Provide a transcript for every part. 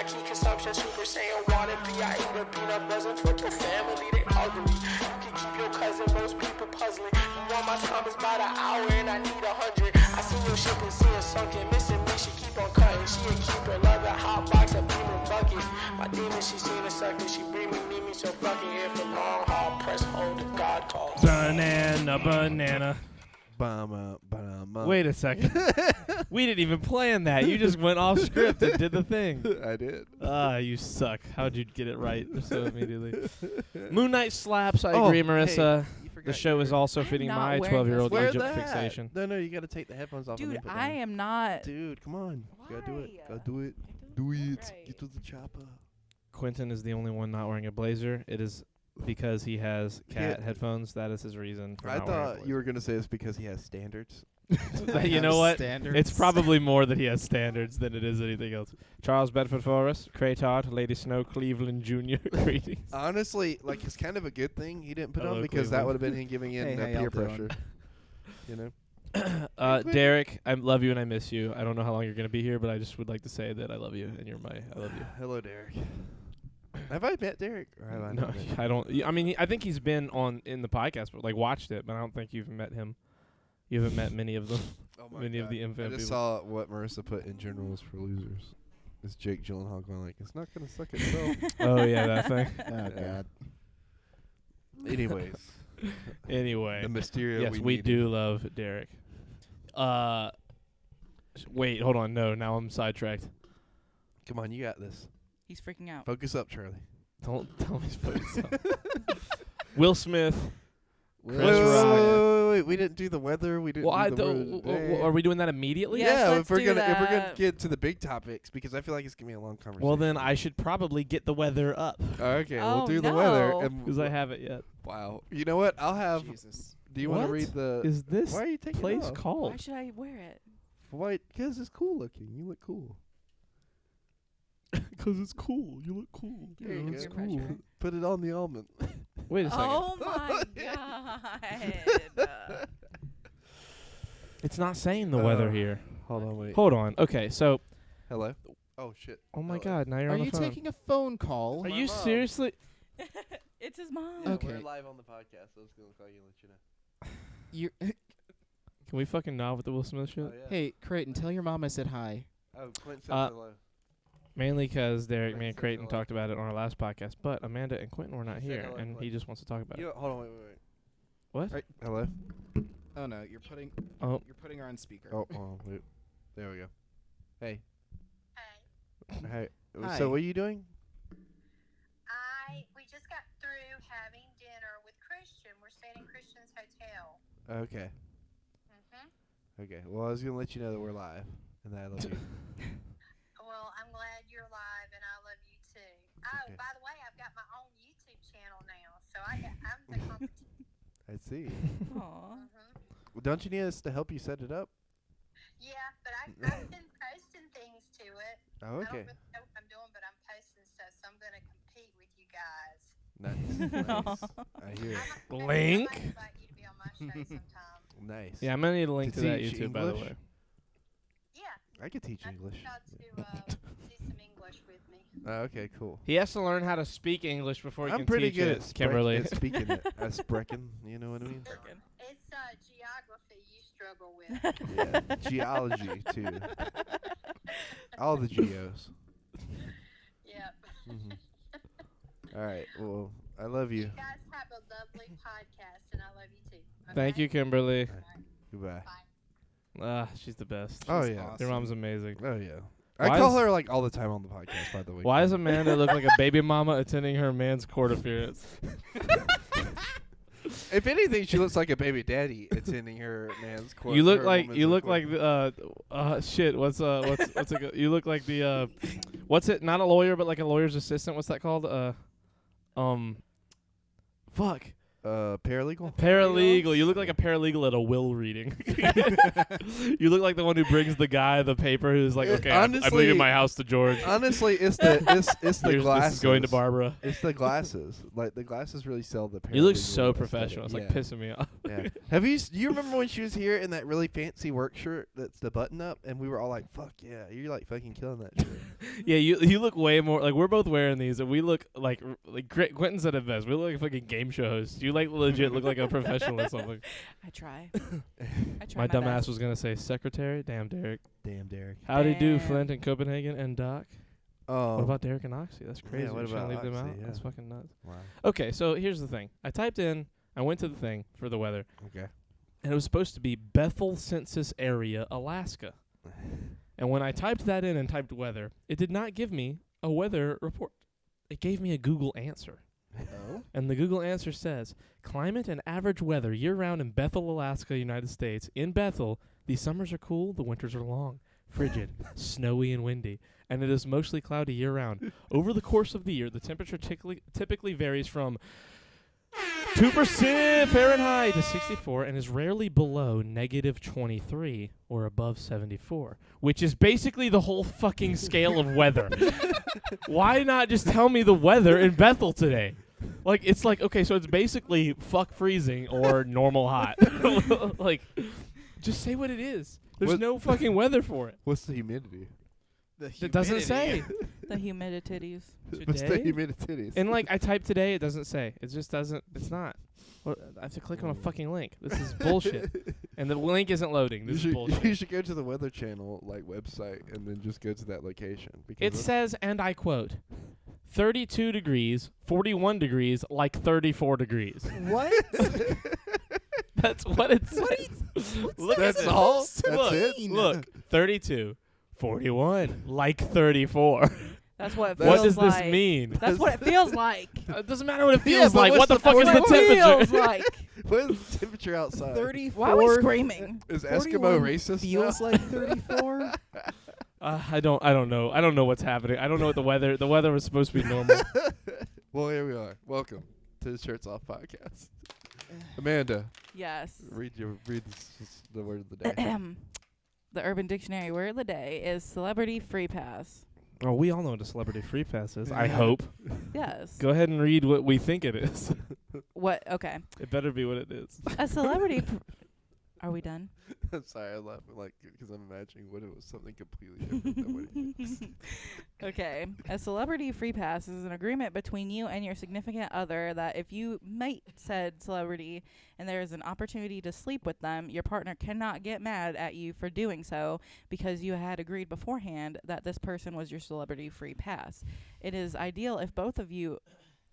high key consumption, Super Saiyan water, B.I. eat a peanut buzzing. Fuck your family, they ugly. You can keep your cousin, most people puzzling. You want my time is by the hour and I need 100. I see your ship and see it sunken, missing me, she keep on cutting. She a keeper, love a hot box, a beamer bucket. My demon, she seen a sucker, she bring me, need me, so fucking here for long haul. Press hold to God calls. Banana. Wait a second. We didn't even plan that. You just went off script and did the thing. I did. You suck. How'd you get it right so immediately? Moon Knight slaps. I agree, Marissa. Hey, the show is also fitting my 12-year-old Egypt fixation. No, you got to take the headphones off. Dude, I am not. Dude, come on. Why? You gotta do it. Gotta do it. Do it. Right. Get to the chopper. Quentin is the only one not wearing a blazer. It is because he has cat headphones. That is his reason for I not wearing a thought blazer. you were gonna say it's because he has standards. You know what? Standards. It's probably more that he has standards than it is anything else. Charles Bedford Forrest, Craytard, Lady Snow, Cleveland Jr. Greetings. Honestly, like it's kind of a good thing he didn't put Hello, on because that Cleveland. would have been him giving in Hey, how y'all peer doing? pressure. You know. Derek, I love you and I miss you. I don't know how long you're going to be here, but I just would like to say that I love you and I love you. Hello, Derek. Have I met Derek? Or have I No, not met him? I don't. I mean, I think he's been in the podcast, but like watched it, but I don't think you've met him. You haven't met many of them. Oh my Many of God. the infant I just people. saw what Marissa put in Generals for Losers. It's Jake Gyllenhaal going like, it's not gonna suck itself. Oh yeah, that thing. Oh, God. Anyways, Anyway, the Mysterio. yes, we do love Derek. Wait, hold on. No, now I'm sidetracked. Come on, you got this. He's freaking out. Focus up, Charlie. Don't tell me to focus up. Will Smith. Wait, Chris Rock. wait. We didn't do the weather. We didn't. Well, do the word of the day. are we doing that immediately? Yes, Yeah, let's if we're do gonna that. get to the big topics because I feel like it's gonna be a long conversation. Well, then I should probably get the weather up Okay, we'll Oh, do the weather. no. And because I haven't yet. Wow. You know what? I'll have. Jesus. Do you want to What read the? Is this Why are you taking place it off? called? Why should I wear it? Why? Because it's cool looking. You look cool. Because it's cool. You look cool. There you Peer go. pressure. Put it on the almond. Wait a second. Oh my God. It's not saying the weather here. Hold on, wait. Hold on. Okay, so. Hello. Oh shit. Oh my Hello. God! Now you're Are on the you phone. taking a phone call? Are My you mom. seriously? It's his mom. Okay. We're live on the podcast. I was gonna call you and let you know. You're Can we fucking nod with the Will Smith shit? Oh, yeah. Hey, Creighton, tell your mom I said hi. Oh, Quentin says Uh, hello. Mainly because Derek, me, Quentin and says Creighton hello. talked about it on our last podcast, but Amanda and Quentin were not He said here, hello, and he Quentin. just wants to talk about You it. know, hold on, wait. What? Right. Hello. Oh no, you're putting Oh. her on speaker. Oh, wait. There we go. Hey. Hey, Hey. Hi. So what are you doing? we just got through having dinner with Christian. We're staying in Christian's hotel. Okay. Mhm. Okay. Well, I was gonna let you know that we're live and that I love you. Well, I'm glad you're live, and I love you too. Oh, Okay. by the way, I've got my own YouTube channel now, so I'm the competition. I see. Aw. Well, don't you need us to help you set it up? Yeah, but I've been posting things to it. Oh, I okay. don't really know what I'm doing, but I'm posting stuff, so I'm gonna compete with you guys. Nice. Nice. I hear it. I might Link? invite you to be on my show sometime. Nice. Yeah, I'm gonna need a link To to that teach YouTube, by the English? way. Yeah, I could teach I English. got to do some English with me. Oh, okay, cool. He has to learn how to speak English before he I'm can pretty teach good it, Kimberly. at speaking it. Sprechen, you know what I mean? It's geography you struggle with. Yeah. Geology too. All the geos. Yep. All right. Well, I love You you. guys have a lovely podcast, and I love you too. Thank okay? you, Kimberly. All right, Goodbye. bye. She's the best. Oh She's yeah. awesome. Your mom's amazing. Oh yeah. Why I call is- her like all the time on the podcast. By the way. Why does Amanda look like a baby mama attending her man's court appearance? If anything, she looks like a baby daddy attending her man's court. You look her like woman's you look court. like shit. What's it? You look like the what's it? Not a lawyer, but like a lawyer's assistant. What's that called? Fuck. Paralegal. Paralegal. You look like a paralegal at a will reading. You look like the one who brings the guy the paper who's like, okay, I'm Honestly- leaving my house to George. Honestly, it's the it's the Here's- glasses. This is going to Barbara. It's the glasses. Like the glasses really sell the. You look paralegal so aesthetic. professional. It's like Yeah. pissing me off. Yeah. Have you? Do you remember when she was here in that really fancy work shirt that's the button up, and we were all like, "Fuck yeah, you're like fucking killing that shit." Yeah, you look way more like we're both wearing these, and we look like Quentin said it best. We look like fucking game show hosts. You like legit look like a professional or something. I try. My dumb ass best. was gonna say secretary. Damn, Derek. Damn, Derek. Howdy do, Damn. Flint and Copenhagen and Doc. Oh. What about Derek and Oxy? That's crazy. what We shouldn't about leave them Oxy? out. Yeah. That's fucking nuts. Wow. Okay, so here's the thing. I went to the thing for the weather, Okay. and it was supposed to be Bethel Census Area, Alaska. And when I typed that in and typed weather, it did not give me a weather report. It gave me a Google answer. Oh. And the Google answer says, climate and average weather year-round in Bethel, Alaska, United States. In Bethel, the summers are cool, the winters are long, frigid, snowy, and windy, and it is mostly cloudy year-round. Over the course of the year, the temperature typically varies from 2% Fahrenheit to 64 and is rarely below -23 or above 74, which is basically the whole fucking scale of weather. Why not just tell me the weather in Bethel today? Like, it's like, okay, so it's basically fuck freezing or normal hot. Like, just say what it is. There's What- no fucking weather for it. What's the humidity? It doesn't say. The humidities. What's the Today? humidity? And like I typed today, it doesn't say. It just doesn't. It's not. Well, I have to click on a fucking link. This is bullshit. And the link isn't loading. This is bullshit. You should go to the Weather Channel website and then just go to that location. Because It says, and I quote, 32 degrees, 41 degrees, like 34 degrees. What? That's what it says. Look at That's this. all? That's Look, it? Look, 32, 41, like 34. That's what it What feels does like. this mean? That's what it feels like. It doesn't matter what it Yeah, feels but like. what's What the the fuck is point the of It feels temperature? like. What is the temperature outside? 34. Why are we screaming? Is 41 Eskimo racist feels now? like 34. I don't know. I don't know what's happening. I don't know what the weather was supposed to be normal. Well, here we are. Welcome to the Shirts Off podcast. Amanda, Yes. read the word of the day. The Urban Dictionary word of the day is celebrity free pass. Oh, we all know what a celebrity free pass is. I hope. Yes. Go ahead and read what we think it is. What? Okay. It better be what it is. A celebrity. Are we done? I'm sorry, I laugh because I'm imagining what it was something completely different than what it means. Okay. A celebrity free pass is an agreement between you and your significant other that if you meet said celebrity and there is an opportunity to sleep with them, your partner cannot get mad at you for doing so because you had agreed beforehand that this person was your celebrity free pass. It is ideal if both of you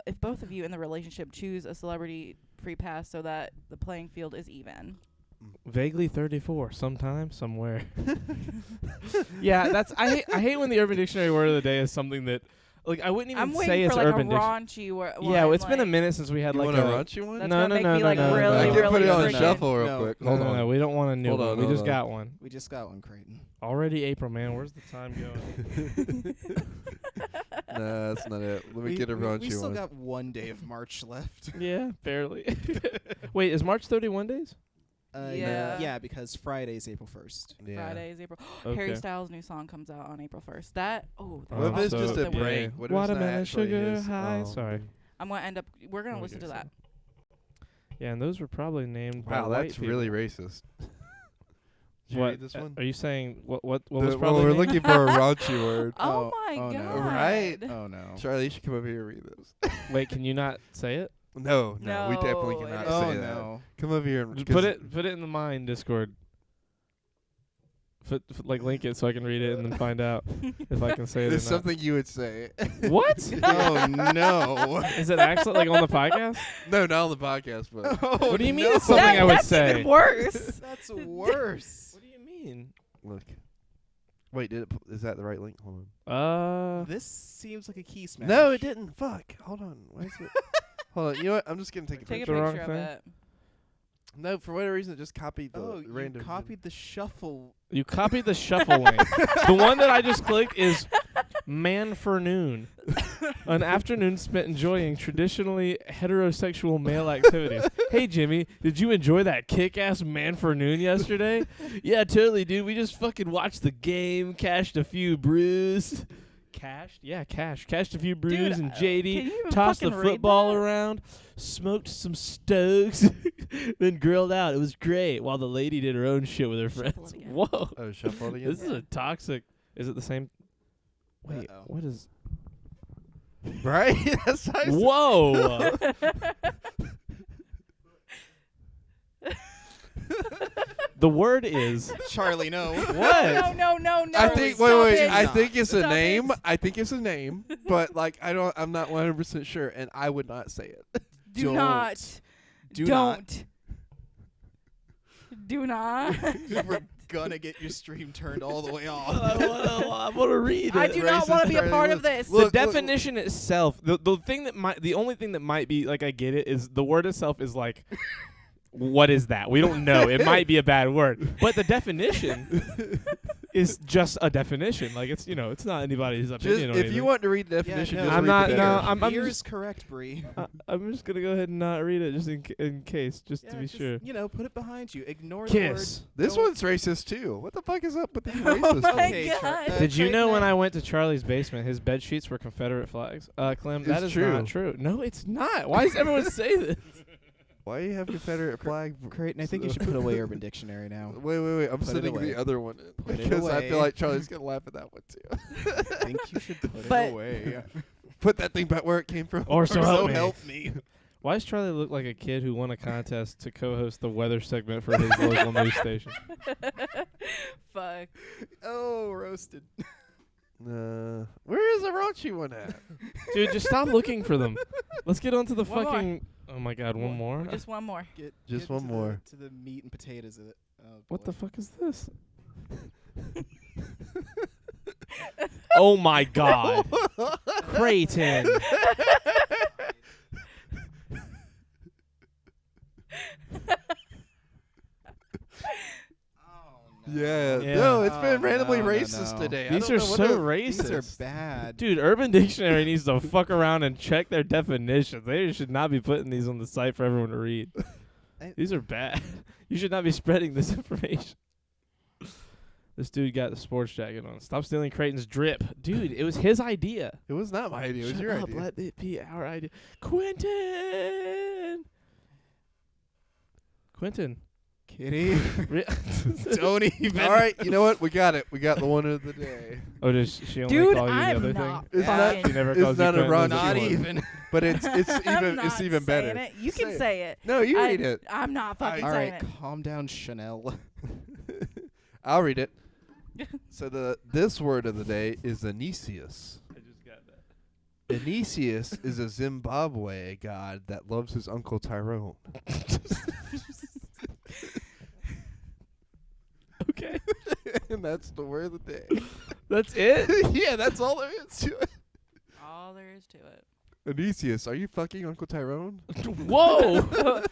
in the relationship choose a celebrity free pass so that the playing field is even. Vaguely 34. Sometime, somewhere. Yeah, that's. I hate when the Urban Dictionary word of the day is something that, like, I wouldn't I'm even waiting say for it's like Urban a Dictionary. raunchy one. Yeah, well, it's been a like- minute since we had You like want a. a raunchy one? That's No, gonna no, make no, me no, like no, really, I no. can really put it on freaking- shuffle real No. quick. No, Hold no, on. no, we don't want a new Hold one. on, We hold just on. got one. We just got one, Creighton. Already April, man. Where's the time going? Nah, that's not it. Let me get a raunchy We still one. got 1 day of March left. Yeah, barely. Wait, is March 31 days? Yeah. Yeah, because Friday's April 1st. Yeah. Friday is April. Okay. Harry Styles' new song comes out on April 1st. That Oh, What if it's so- just a something break? What if it's not Watermelon actually sugar his? high. Oh. Sorry. I'm gonna end up. We're gonna Oh, listen to okay, that. Yeah, and those were probably named by Wow, white that's people. really racist. Did you What? read this one? Are you saying what was Well, probably we're named? looking for a raunchy word. Oh, Oh, my oh no. god! Right. Oh, no. Charlie, you should come over here and read this. Wait, can you not say it? No, we definitely No, cannot it say Oh, that. no. Come over here and Just 'cause put it in the Mind Discord. Like link it so I can read it and then find out if I can say it. It's or not. something you would say. What? Oh, no. Is it actually like on the podcast? No, not on the podcast, but What do you mean no. it's something I would That's say? even worse. That's worse. What do you mean? look. Wait, is that the right link? Hold on. This seems like a key smash. No, it didn't. Fuck. Hold on. Why is it? Hold on. You know what? I'm just gonna take a Take a picture. The wrong picture of thing? it. No, for whatever reason, it just copied the Oh, random. you copied the shuffle. You copied the shuffle link. The one that I just clicked is Man for Noon. An afternoon spent enjoying traditionally heterosexual male activities. Hey, Jimmy, did you enjoy that kick-ass Man for Noon yesterday? Yeah, totally, dude. We just fucking watched the game, cashed a few brews. Cashed? Yeah, cashed a few brews Dude, and can you JD even tossed the fucking read football that? around, smoked some Stokes, then grilled out. It was great while the lady did her own shit with her Shuffle friends. it again. Whoa. Oh, shuffle it again. This is a toxic. Is it the same? Wait, Uh-oh. what is? Right? That's nice. Whoa. The word is Charlie, no. what? No. I think. Stop Wait. it. I think it's a Stop name. it. I think it's a name, but like I'm not 100% sure, and I would not say it. Do Don't. not. Do not. Don't. Do not. We're gonna get your stream turned all the way off. I want to read it. I do not want to be a Racist part Charlie, of this. look. The definition itself, the only thing that might be like I get it is the word itself is like, what is that? We don't know. It might be a bad word, but the definition is just a definition. Like it's it's not anybody's Just, opinion. or if anything. you want to read the definition, no, just I'm read not- the no, definition. I'm Beer just- is correct, Bree. I'm just gonna go ahead and not read it just in case, just Yeah, to be just, sure. put it behind you. Ignore Kiss. the This word. one's racist too. What the fuck is up with these Oh racist? my Okay, God. Did you know when Creighton, I went to Charlie's basement, his bed sheets were Confederate flags? Clem, that It's is not true. true. No, it's not. Why does everyone say this? Why do you have Confederate flag? Creighton, I think you should put away Urban Dictionary now. Wait. I'm Put it sending away. the other one in Put it because I away. feel like Charlie's gonna laugh at that one too. I think you should put But- it away. Put that thing back where it came from. Or so help me. help me. Why does Charlie look like a kid who won a contest to co-host the weather segment for his local news station? Fuck. Oh, roasted. Where is the raunchy one at? Dude, just stop looking for them. Let's get on to the One more. fucking... Oh my god, one more? Just one more. Just Get one to more. to the meat and potatoes of it. Oh, What the boy. fuck is this? Oh my god. Creighton. Yeah. Yeah. No, it's Oh, been randomly no, no, racist no. today. I These don't are know what so it- racist. These are bad. Dude, Urban Dictionary needs to fuck around and check their definitions. They should not be putting these on the site for everyone to read. These are bad. You should not be spreading this information. This dude got the sports jacket on. Stop stealing Creighton's drip. Dude, it was his idea. It was not my idea. It was Shut your up, idea. let it be our idea. Quentin! Kitty. Re- Don't even. All right, you know what? We got it. We got the one of the day. Oh, does she only Dude, call you the I'm other not thing? It's fucking- not- She never It's calls you not a Quentin. raunchy Not one. even. But it's I'm even not it's even saying better. It. You Say can it. say it. No, you I- read it. I'm not fucking All saying right, it. calm down, Chanel. I'll read it. So this word of the day is Anicius. I just got that. Anicius is a Zimbabwe god that loves his uncle Tyrone. Okay. And that's the word of the day. That's it? Yeah, that's all there is to it. All there is to it. Anicius, are you fucking Uncle Tyrone? Whoa!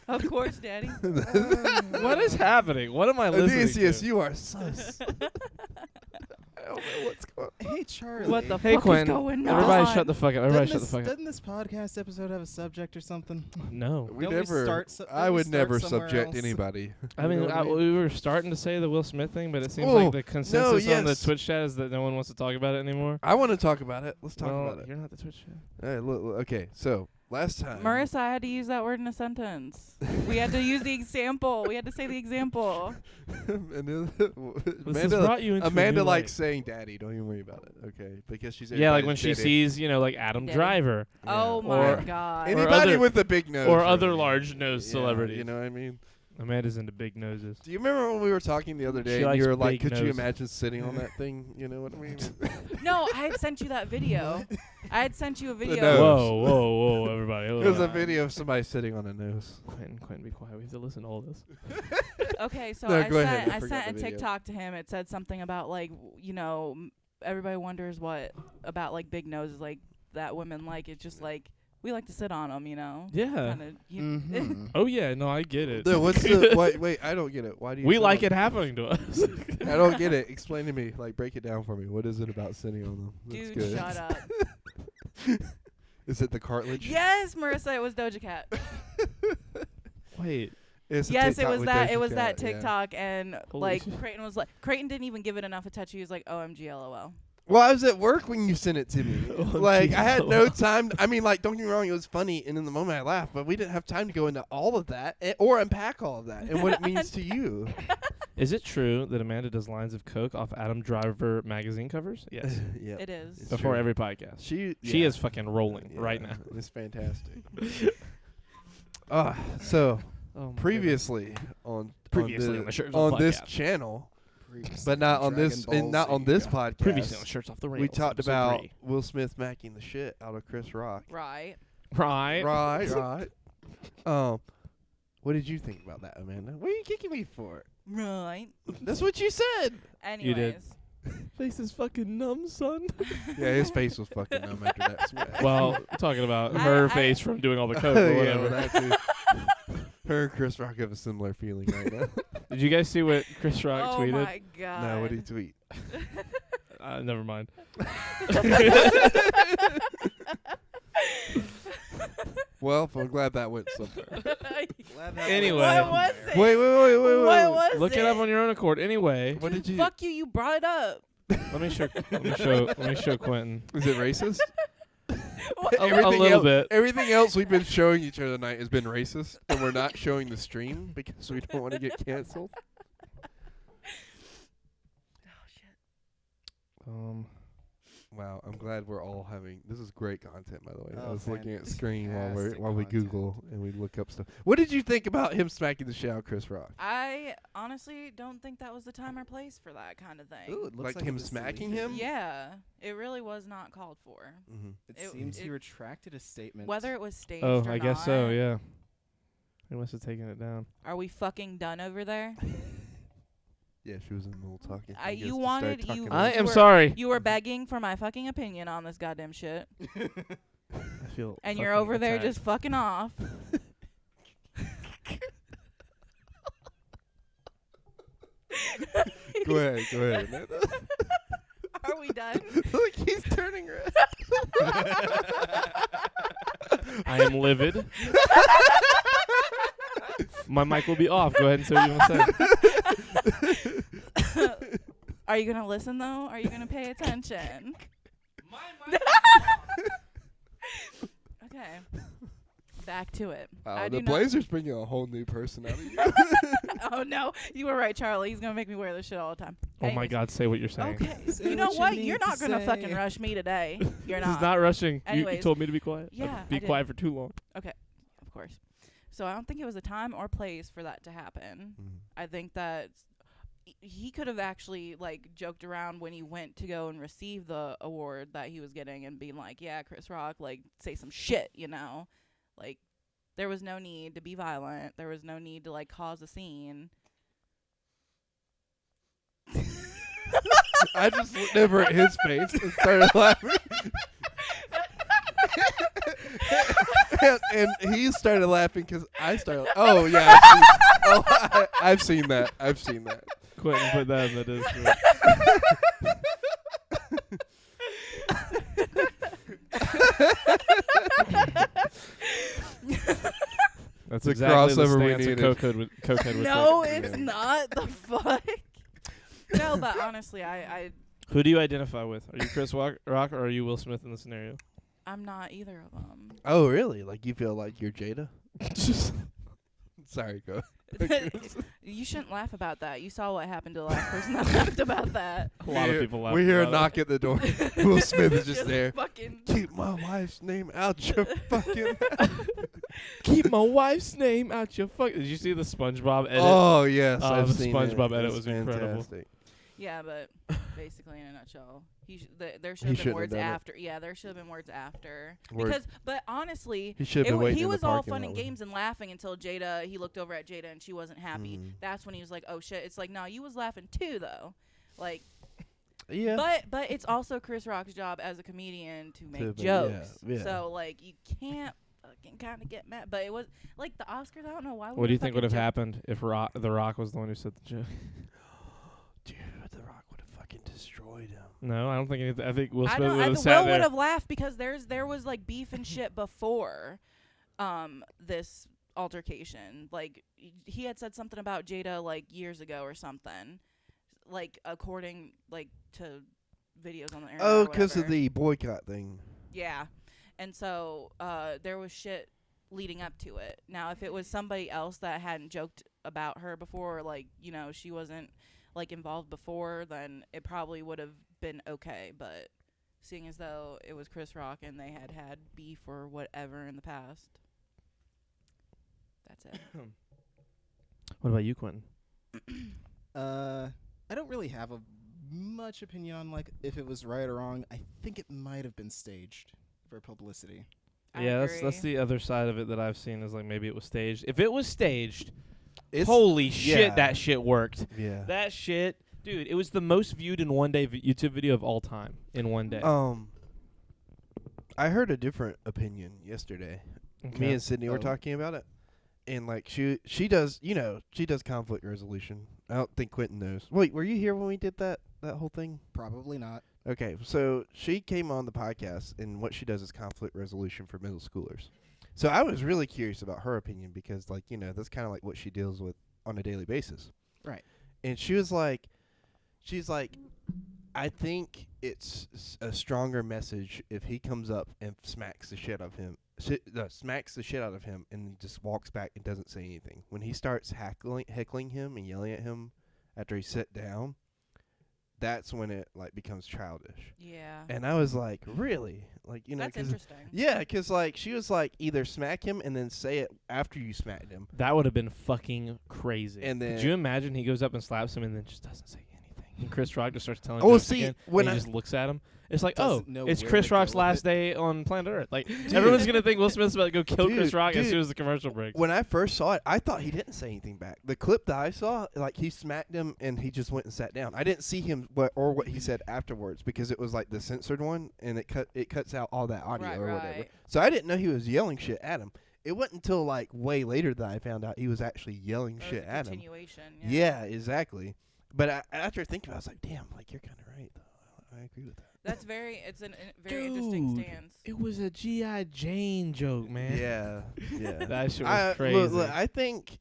Of course, Daddy. What is happening? What am I listening Anicius, to? you are sus. I don't know what's going on. Hey, Charlie. What the Hey, fuck Quentin. is going on? Everybody shut the fuck up. Everybody shut the fuck up. Doesn't this podcast episode have a subject or something? No. We Don't we never. start so- I don't we would start never somewhere subject else? anybody. I You mean, know what we were starting to say the Will Smith thing, but it seems Oh, like the consensus on the yes. Twitch chat is that no one wants to talk about it anymore. I want to talk about it. Let's talk Well, about it. You're not the Twitch chat. All right, look, okay, so last time. Marissa had to use that word in a sentence. We had to use the example. We had to say the example. and This has brought you into a Amanda new likes light. saying "daddy." Don't even worry about it, okay? Because she's Yeah, like when everybody's she daddy. sees, like Adam Daddy. Driver Oh Yeah. my Or- god. Anybody other- with a big nose, or really. other large nose Yeah, celebrities. You know what I mean? Amanda's into big noses. Do you remember when we were talking the other day? She And you likes were like, big "Could you nose. imagine sitting on that thing?" You know what I mean? No, I had sent you that video. I had sent you a video. nose. Whoa, everybody. Hold There's a on. video of somebody sitting on a nose. Quentin, be quiet. We have to listen to all this. Okay, so No, I go ahead. sent I I forgot sent a the video. TikTok to him. It said something about like everybody wonders what about like big noses like that women like. It's just like we like to sit on them, Yeah. Kinda, Mhm. Oh, yeah. No, I get it. Dude, what's the wait? I don't get it. Why do you? We sit like on- it happening to us. I don't get it. Explain to me. Like, break it down for me. What is it about sitting on them? That's Dude, good. shut up. Is it the cartilage? Yes, Marissa, it was Doja Cat. Wait. It's a Yes, it TikTok was with that. Doja It was that Cat, yeah. TikTok, and Holy like shit. Creighton was like Creighton didn't even give it enough attention. He was like, "OMG, LOL." Well, I was at work when you sent it to me. Like, I had no time. I mean, like, don't get me wrong, it was funny, and in the moment I laughed, but we didn't have time to go into all of that or unpack all of that and what it means to you. Is it true that Amanda does lines of coke off Adam Driver magazine covers? Yes. Yeah. It is. It's Before true. every podcast. She She is fucking rolling yeah, right now. It's fantastic. So Oh my previously on Previously on the Shirts on Off this podcast. channel, Previously but not on Dragon this Ball and not on Z. this goodness. podcast. Previously on Shirts Off the Rails. We talked episode about 3. Will Smith smacking the shit out of Chris Rock. Right. Right. Right. What did you think about that, Amanda? What are you kicking me for? Right. That's what you said. Anyways. did. Face is fucking numb, son. Yeah, his face was fucking numb after that smack. Well, talking about I- her I- face from doing all the coke Oh, or yeah, whatever. well, that too. Her and Chris Rock have a similar feeling right now. Did you guys see what Chris Rock Oh tweeted? my god. No, what did he tweet? Never mind. Well, I'm glad that went somewhere. Anyway. What was it? Wait. What was Look it? it up on your own accord. Anyway, What did you? Fuck you! You brought it up. let me show Quentin. Is it racist? A little bit. Everything else we've been showing each other tonight has been racist, and we're not showing the stream because we don't want to get canceled. Wow, I'm glad we're all having. This is great content, by the way. I Oh, was looking at screen while fantastic we content. Google and we look up stuff. What did you think about him smacking the shit out of Chris Rock? I honestly don't think that was the time or place for that kind of thing. Ooh, it looks Like him it was smacking deleted. him? Yeah, it really was not called for. Mm-hmm. It It- seems he it- retracted his statement. Whether it was staged Oh, or I guess so. not. Yeah. He must have taken it down. Are we fucking done over there? Yeah, she was in the middle talking. I- I guess you to wanted- start you- talking I about- am were- sorry. You were begging for my fucking opinion on this goddamn shit, I feel. and you're fucking over there attacked. just fucking off. Go ahead. Man. Are we done? Look, he's turning red. I am livid. My mic will be off. Go ahead and say what you want to say. Are you gonna listen though? Are you gonna pay attention? Okay. Back to it. I The do not- Blazers bringing a whole new person out of you. Oh no, you were right, Charlie. He's gonna make me wear this shit all the time. Oh my Anyways. God! Say what you're saying. Okay. Say You know what you what? need You're to not gonna fucking say. rush me today. You're This not. is not rushing. You Anyways. told me to be quiet. Yeah, Be I did. quiet for too long. Of course. So I don't think it was a time or place for that to happen. I think that he could have actually like joked around when he went to go and receive the award that he was getting and being like, "Yeah, Chris Rock, like say some shit," you know? Like there was no need to be violent. There was no need to like cause a scene. I just looked over at his face and started laughing. and he started laughing because I started. Oh yeah, I've seen that. I've seen that. Quentin, put that in the Discord. That's The exactly the crossover we stance a needed. cokehead would No, take. it's not. The fuck. No, but honestly, I Who do you identify with? Are you Chris Rock or are you Will Smith in the scenario? I'm not either of them. Oh really? Like you feel like you're Jada? Sorry, go. You shouldn't laugh about that. You saw what happened to the last person that laughed about that. A lot of people laugh. We hear a about it. knock at the door. Will Smith is just there. Fucking. Keep my wife's name out your fucking. Keep my wife's name out your fuck. Did you see the SpongeBob edit? Oh yes, I've the seen SpongeBob it. edit It's was incredible. fantastic. Yeah, but basically, in a nutshell, there should He have been shouldn't have words done it. after. Yeah, there should have been words after. Word. Because, but honestly, He should have been waiting he in the was all parking fun lot and with- games and laughing until he looked over at Jada and she wasn't happy. Mhm. That's when he was like, "Oh shit!" It's like, no, you was laughing too, though. Like, Yeah. but it's also Chris Rock's job as a comedian to make be- jokes. yeah. So like, you can't fucking kind of get mad. But it was like the Oscars. I don't know why. What do you think would have fucking happened if The Rock was the one who said the joke? Dude, The Rock would have fucking destroyed him. No, I don't think anything. I think Will I Smith don't. would I have Will sat would there. have laughed because there was like beef and shit before, this altercation. Like he had said something about Jada like years ago or something, like according like to videos on the internet. Oh, because because of the boycott thing. Yeah. And so there was shit leading up to it. Now, if it was somebody else that hadn't joked about her before, like, you know, she wasn't, like, involved before, then it probably would have been okay. But seeing as though it was Chris Rock and they had beef or whatever in the past, that's it. What about you, Quentin? I don't really have a much opinion on like if it was right or wrong. I think it might have been staged for publicity. I Yeah, agree. that's the other side of it that I've seen is like maybe it was staged. If it was staged, It's, holy shit, yeah. that shit worked. Yeah. That shit, dude, it was the most viewed in one day YouTube video of all time in one day. I heard a different opinion yesterday. Me and Sydney were talking about it, and like she does, you know, she does conflict resolution. I don't think Quentin knows. Wait, were you here when we did that whole thing? Probably not. Okay, so she came on the podcast, and what she does is conflict resolution for middle schoolers. So I was really curious about her opinion because, like, you know, that's kind of like what she deals with on a daily basis. Right. And she's like, I think it's a stronger message if he comes up and smacks the shit out of him, and just walks back and doesn't say anything. When he starts heckling him and yelling at him after he sat down, that's when it like becomes childish. Yeah. And I was like, really? Like, you know, That's 'cause interesting. yeah, because like she was like either smack him and then say it after you smacked him. That would have been fucking crazy. And then could you imagine he goes up and slaps him and then just doesn't say anything? And Chris Rock just starts telling Oh, jokes see, again, when and he I- just looks at him. It's like, Doesn't know it's where Chris to Rock's go with last it. day on planet Earth. Like everyone's gonna think Will Smith's about to go kill Chris Dude, Rock as dude. soon as the commercial breaks. When I first saw it, I thought he didn't say anything back. The clip that I saw, like he smacked him and he just went and sat down. I didn't see him what he said afterwards because it was like the censored one and it cuts out all that audio Right, or whatever. right. So I didn't know he was yelling shit at him. It wasn't until like way later that I found out he was actually yelling Or shit the at him. continuation. Yeah, exactly. But after thinking about it, I was like, damn, like you're kind of right though. I agree with that. It's a very interesting stance. It was a G.I. Jane joke, man. Yeah, yeah. That shit was crazy. Look, I think.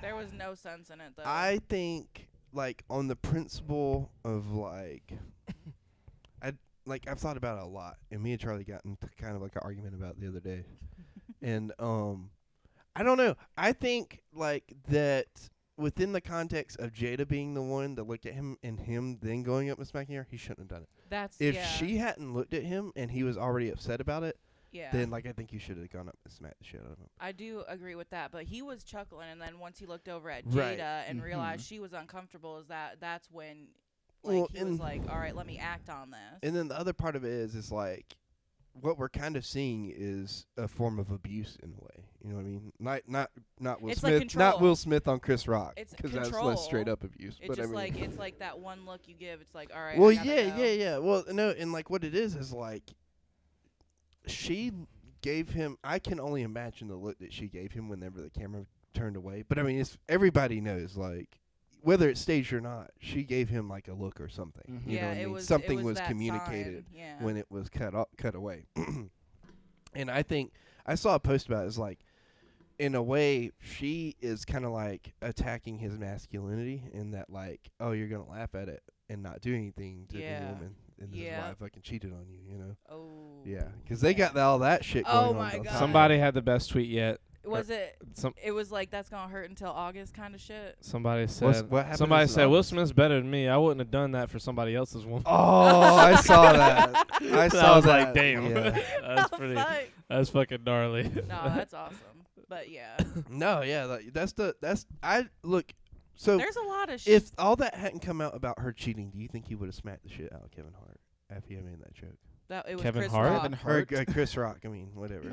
There was no sense in it, though. I think, like, on the principle of, like, I've thought about it a lot, and me and Charlie got into kind of like an argument about it the other day. And, I don't know. I think, like, that within the context of Jada being the one that looked at him and him then going up and smacking her, he shouldn't have done it. If she hadn't looked at him and he was already upset about it, then, like, I think you should have gone up and smacked the shit out of him. I do agree with that, but he was chuckling, and then once he looked over at Right. Jada and Mhm. realized she was uncomfortable, that's when Well, he was like, all right, let me act on this. And then the other part of it is like, what we're kind of seeing is a form of abuse in a way. You know what I mean? Not Will It's like Smith, control. not Will Smith on Chris Rock, It's because that's control. less straight up abuse. It's but just I mean, it's like that one look you give. It's like, all right. well, I gotta go. yeah. Well, no, and like what it is like, she gave him. I can only imagine the look that she gave him whenever the camera turned away. But I mean, everybody knows, like, whether it's staged or not, she gave him like a look or something. Mhm. You know Yeah, what I it mean? was Something it was that communicated sign. Yeah. when it was cut away. And I think I saw a post about it. It's like, in a way, she is kind of like attacking his masculinity in that, like, oh, you're gonna laugh at it and not do anything to Yeah. the woman, and this is Yeah. why I fucking cheated on you, you know? Oh. Yeah, because they got all that shit going Oh on. my at the God. time. Somebody had the best tweet yet. Was it? Some It was like that's gonna hurt until August kind of shit. somebody What said. happened Somebody this said Will August? Smith's better than me. I wouldn't have done that for somebody else's woman. Oh, I saw that. I saw was that. like, damn. Yeah. That's Oh, pretty. fuck. That's fucking gnarly. No, that's awesome. But yeah, No, yeah, look. So there's a lot of shit. if all that hadn't come out about her cheating, do you think he would have smacked the shit out of Kevin Hart after he had made that joke? That it was Kevin Chris Hart? Rock. Kevin Or Hart. Chris Rock, I mean, whatever.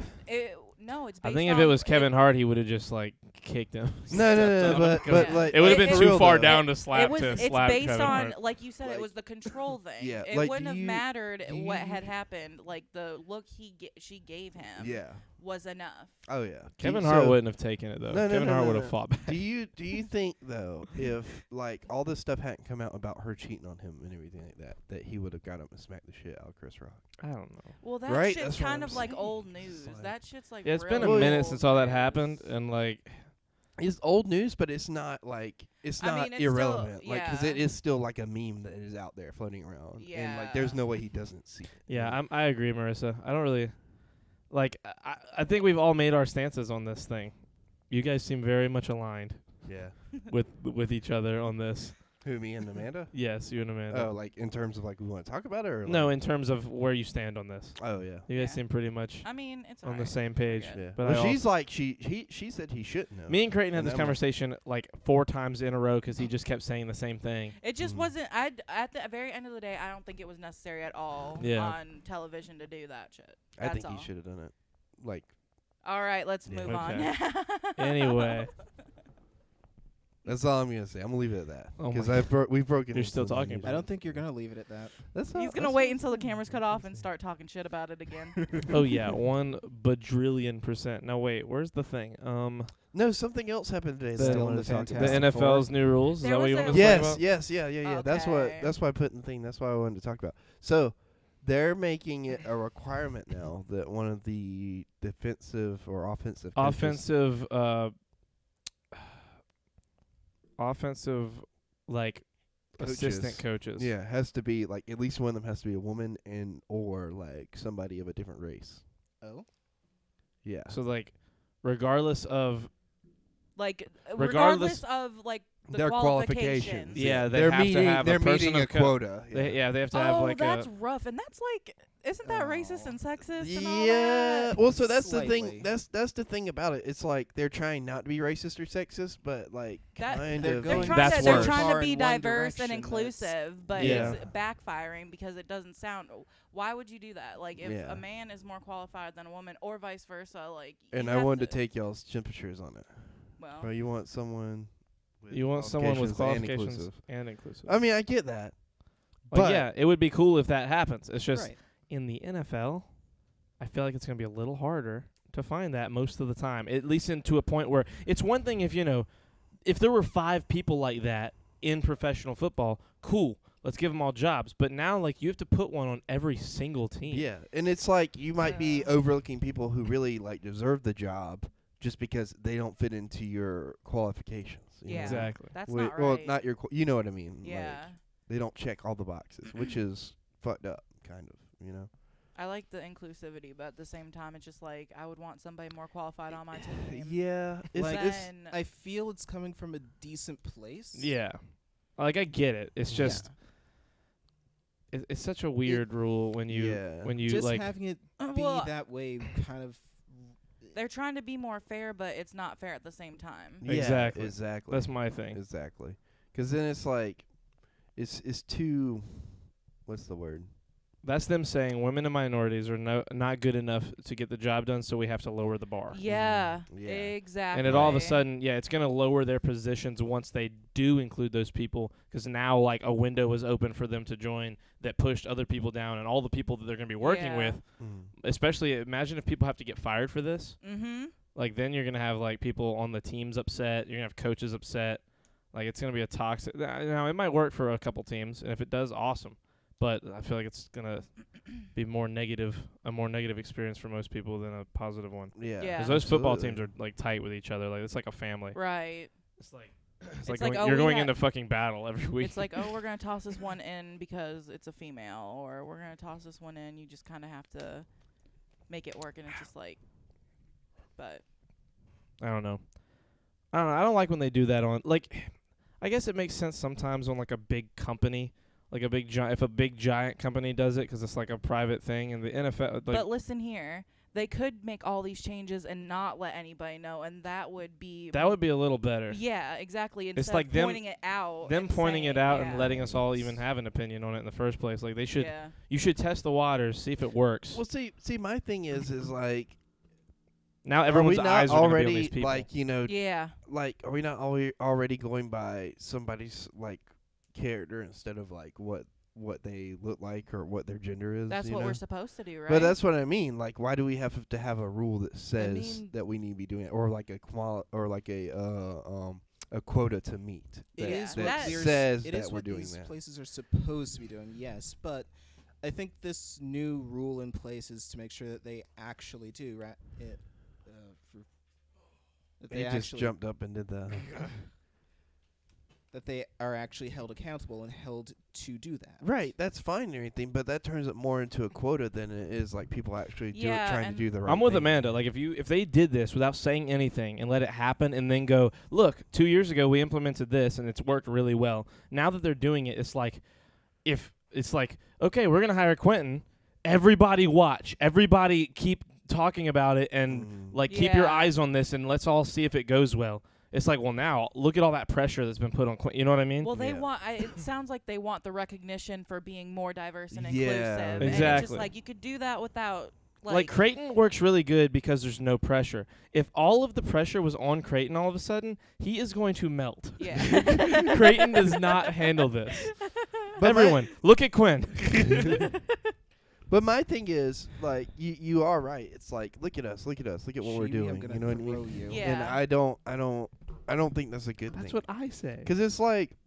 No, it's. I Based think if on it was Kevin Hart, he would have just like kicked him. No, but Yeah. like It would have It- been for too real far though. down to slap it's slap based Kevin on, Hart. like you said, Like- it was the control thing. Yeah, It like, wouldn't do have you- mattered do what you- had happened. Like the look she gave him Yeah. was enough. Oh yeah. Kevin So- Hart wouldn't have taken it though. No, Kevin Hart would have no. fought back. Do you think though, if like all this stuff hadn't come out about her cheating on him and everything like that he would have got up and smacked the shit out of Chris Rock? I don't know. Well, that Right, shit's that's what kind I'm of like saying. old It's news. like- That shit's like Yeah, it's been a really minute old since all that news. happened, and like, It's old news, but it's not like it's I not mean, it's still- irrelevant. Like, 'cause it yeah. is still like a meme that is out there floating around, and like there's Yeah. no way he doesn't see it. Yeah, I agree, Marissa. I don't really like. I think we've all made our stances on this thing. You guys seem very much aligned Yeah. with each other on this. Who, me and Amanda? Yes, you and Amanda. Oh, like in terms of like we want to talk about it, or No, like, in terms of where you stand on this. oh yeah. You guys Yeah. seem pretty much I mean, it's on the alright. same page. Forget it. Yeah. But Well, I she's like she said he shouldn't have. Me and Creighton had And this I'm like- conversation like 4 times in a row because he just kept saying the same thing. It just Mhm. wasn't. At the very end of the day, I don't think it was necessary at all Yeah. on television to do that shit. I think That's all. he should have done it. Like, All right, let's Yeah. move Okay. on. Anyway. that's all I'm gonna say. I'm gonna leave it at that Oh because my we've broken. You're into still the talking news. about I don't think you're gonna leave it at that. That's all, He's gonna that's wait all- until the camera's cut off and start talking shit about it again. Oh yeah, 1 bajillion%. No wait, where's the thing? No, something else happened today. The- that I Still in wanted the to talk The about. Fantastic NFL's new rules. Is There that what was you a- want to talk Yes, about? yeah. That's what. Okay. That's why I put in the thing. That's why I wanted to talk about. So, they're making it a requirement now that one of the defensive or offensive coaches- offensive like assistant coaches. Yeah, has to be like at least one of them has to be a woman and or like somebody of a different race. Oh, Yeah. So like regardless of Like, Regardless- regardless of like the their qualifications. Yeah, they they're have to meeting. have a they're person meeting of a co- quota. they have to have Oh, like that's a rough, and that's like, isn't that racist and sexist and all Yeah. that? Well, so that's the Slightly. thing. That's the thing about it. It's like they're trying not to be racist or sexist, but like That- kind They're of. going That's they're worse. trying to far be in one diverse and direction inclusive, but Yeah. it's backfiring because it doesn't sound. Why would you do that? Like, if Yeah. a man is more qualified than a woman, or vice versa, like. And you I have wanted to take y'all's temperatures on it. Well, Bro, you want someone. With you want someone with qualifications qualifications and and inclusive. I mean, I get that. Like, but yeah, it would be cool if that happens. It's just right. in the NFL, I feel like it's going to be a little harder to find that most of the time. At least to a point where it's one thing if if there were 5 people like that in professional football, cool. Let's give them all jobs. But now, like, you have to put one on every single team. yeah, and it's like you might be Yeah. overlooking people who really like deserve the job just because they don't fit into your qualifications. you Yeah. know? Exactly. that's Wait, not well, right. not your. You know what I mean? Yeah. Like, they don't check all the boxes, which is fucked up, kind of. You know. I like the inclusivity, but at the same time, it's just like I would want somebody more qualified on my team. Yeah, it's Like, Then I feel it's coming from a decent place. Yeah. Like, I get it. It's Yeah. just it's such a weird rule when you Yeah. Just like having it be well, that way kind of. they're trying to be more fair, but it's not fair at the same time. Yeah, Exactly. Exactly. that's my thing. Exactly. Because then it's like, it's too. What's the word? That's them saying women and minorities are not good enough to get the job done, so we have to lower the bar. Yeah, Yeah. exactly. And it all of a sudden, yeah, it's going to lower their positions once they do include those people, because now, like, a window was open for them to join that pushed other people down, and all the people that they're going to be working Yeah. with, especially, imagine if people have to get fired for this. Mm-hmm. Like, then you're going to have, like, people on the teams upset. You're going to have coaches upset. Like, it's going to be a toxic. Now, it might work for a couple teams, and if it does, awesome. But I feel like it's going to be a more negative experience for most people than a positive one. Yeah. Yeah. Because those football absolutely. teams are, like, tight with each other. Like, it's like a family. Right. It's like It's like, like, going, oh, you're we going ha- into fucking battle every week. It's like, oh, we're gonna toss this one in because it's a female, or we're gonna toss this one in. You just kind of have to make it work, and it's just like, but I don't know. I don't like when they do that on, like, I guess it makes sense sometimes on, like, a big company, like a big if a big giant company does it, 'cause it's like a private thing, and the NFL, like, but listen here, they could make all these changes and not let anybody know, and that would be that would be a little better. yeah, exactly. Instead like of them- pointing it out, Them and pointing it saying, out yeah, and letting us all even have an opinion on it in the first place. Like, they should, yeah. you should test the waters, see if it works. Well, see, my thing is like, Now are everyone's we not eyes are going to be on already these people. like Yeah. like are we not already going by somebody's like character instead of like what they look like or what their gender is? That's you what know? we're supposed to do, right? But that's what I mean. Like, why do we have to have a rule that says mean- that we need to be doing it, or like a quota to meet? It that, is that what there's- says it that is we're what doing these that. places are supposed to be doing, yes. But I think this new rule in place is to make sure that they actually do. For That He they just actually jumped up and did that. that they are actually held accountable and held to do that. Right, that's fine and everything, but that turns it more into a quota than it is like people actually Yeah, trying to and do the right I'm with thing. Amanda. Like if they did this without saying anything and let it happen and then go, look, 2 years ago we implemented this and it's worked really well. Now that they're doing it, it's like if it's like, okay, we're gonna hire Quentin. Everybody watch. Everybody keep talking about it and like keep your Yeah. eyes on this and let's all see if it goes well. It's like, well, now look at all that pressure that's been put on Quentin. You know what I mean? Well, they Yeah. want. It sounds like they want the recognition for being more diverse and Yeah. inclusive. And it's Exactly. just like you could do that without Like Creighton works really good because there's no pressure. If all of the pressure was on Creighton all of a sudden, he is going to melt. Yeah. Creighton does not handle this. But Everyone, look at Quinn. But my thing is, like, you are right. It's like, look at us, look at us, look at what we're Chibi, I'm doing. gonna You know what I throw mean? you. Yeah. And I don't think that's a good That's thing. what I say. Because it's like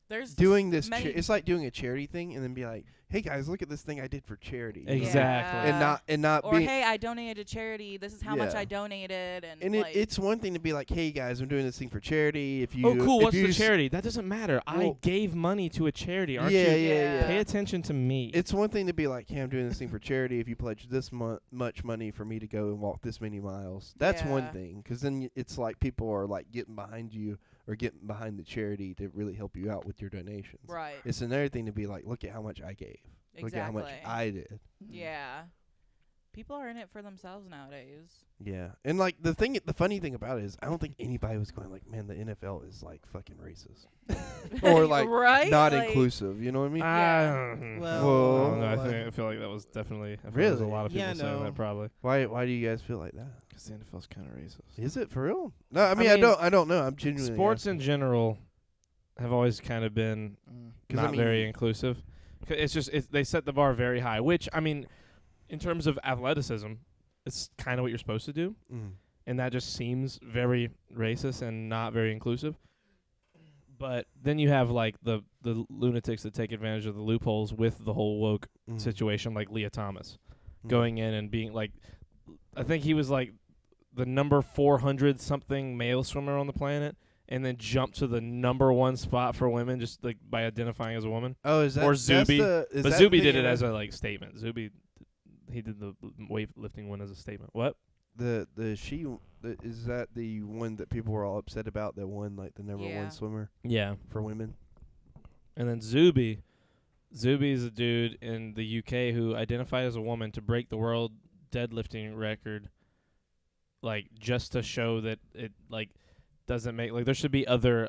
There's doing this. many- It's like doing a charity thing, and then be like, "Hey guys, look at this thing I did for charity." Yeah. Exactly. And not Or being. hey, I donated to charity. This is how much Yeah. I donated, and, And like, it's one thing to be like, "Hey guys, I'm doing this thing for charity." If you Oh, cool. if What's you the s- charity? That doesn't matter. I Well- gave money to a charity. Aren't Yeah, you? yeah, Yeah. yeah. Pay attention to me. It's one thing to be like, "Hey, I'm doing this thing for charity. If you pledge this much money for me to go and walk this many miles," that's one Yeah. thing. Because then it's like people are like getting behind you or getting behind the charity to really help you out with your donations. right. It's another thing to be like, "Look at how much I gave. Look at how much Exactly. I did." Yeah. People are in it for themselves nowadays. Yeah, and like the funny thing about it is, I don't think anybody was going like, "Man, the NFL is like fucking racist," or like right? not Like, inclusive. You know what I mean? Yeah. Well, no, uh, I feel like that was definitely. I feel like Really? there's a lot of people Yeah, saying no. that probably Why do you guys feel like that? because the NFL's kind of racist. Is it for real? No, I mean, I mean, don't know. I'm genuinely Sports asking. in general have always kind of been 'Cause, I not mean- very inclusive. It's just they set the bar very high, which I mean, in terms of athleticism, it's kind of what you're supposed to do, and that just seems very racist and not very inclusive. But then you have like the lunatics that take advantage of the loopholes with the whole woke situation, like Leah Thomas going in and being like, I think he was like the number 400 something male swimmer on the planet, and then jumped to the number 1 spot for women just like by identifying as a woman. Oh, is that Or that's Zuby. is But that Zuby the did thing it I as read? a like statement. Zuby, he did the weightlifting one as a statement. What? Is that the one that people were all upset about that won like the number Yeah. 1 swimmer Yeah. for women? And then Zuby is a dude in the UK who identified as a woman to break the world deadlifting record, like just to show that it like doesn't make like there should be other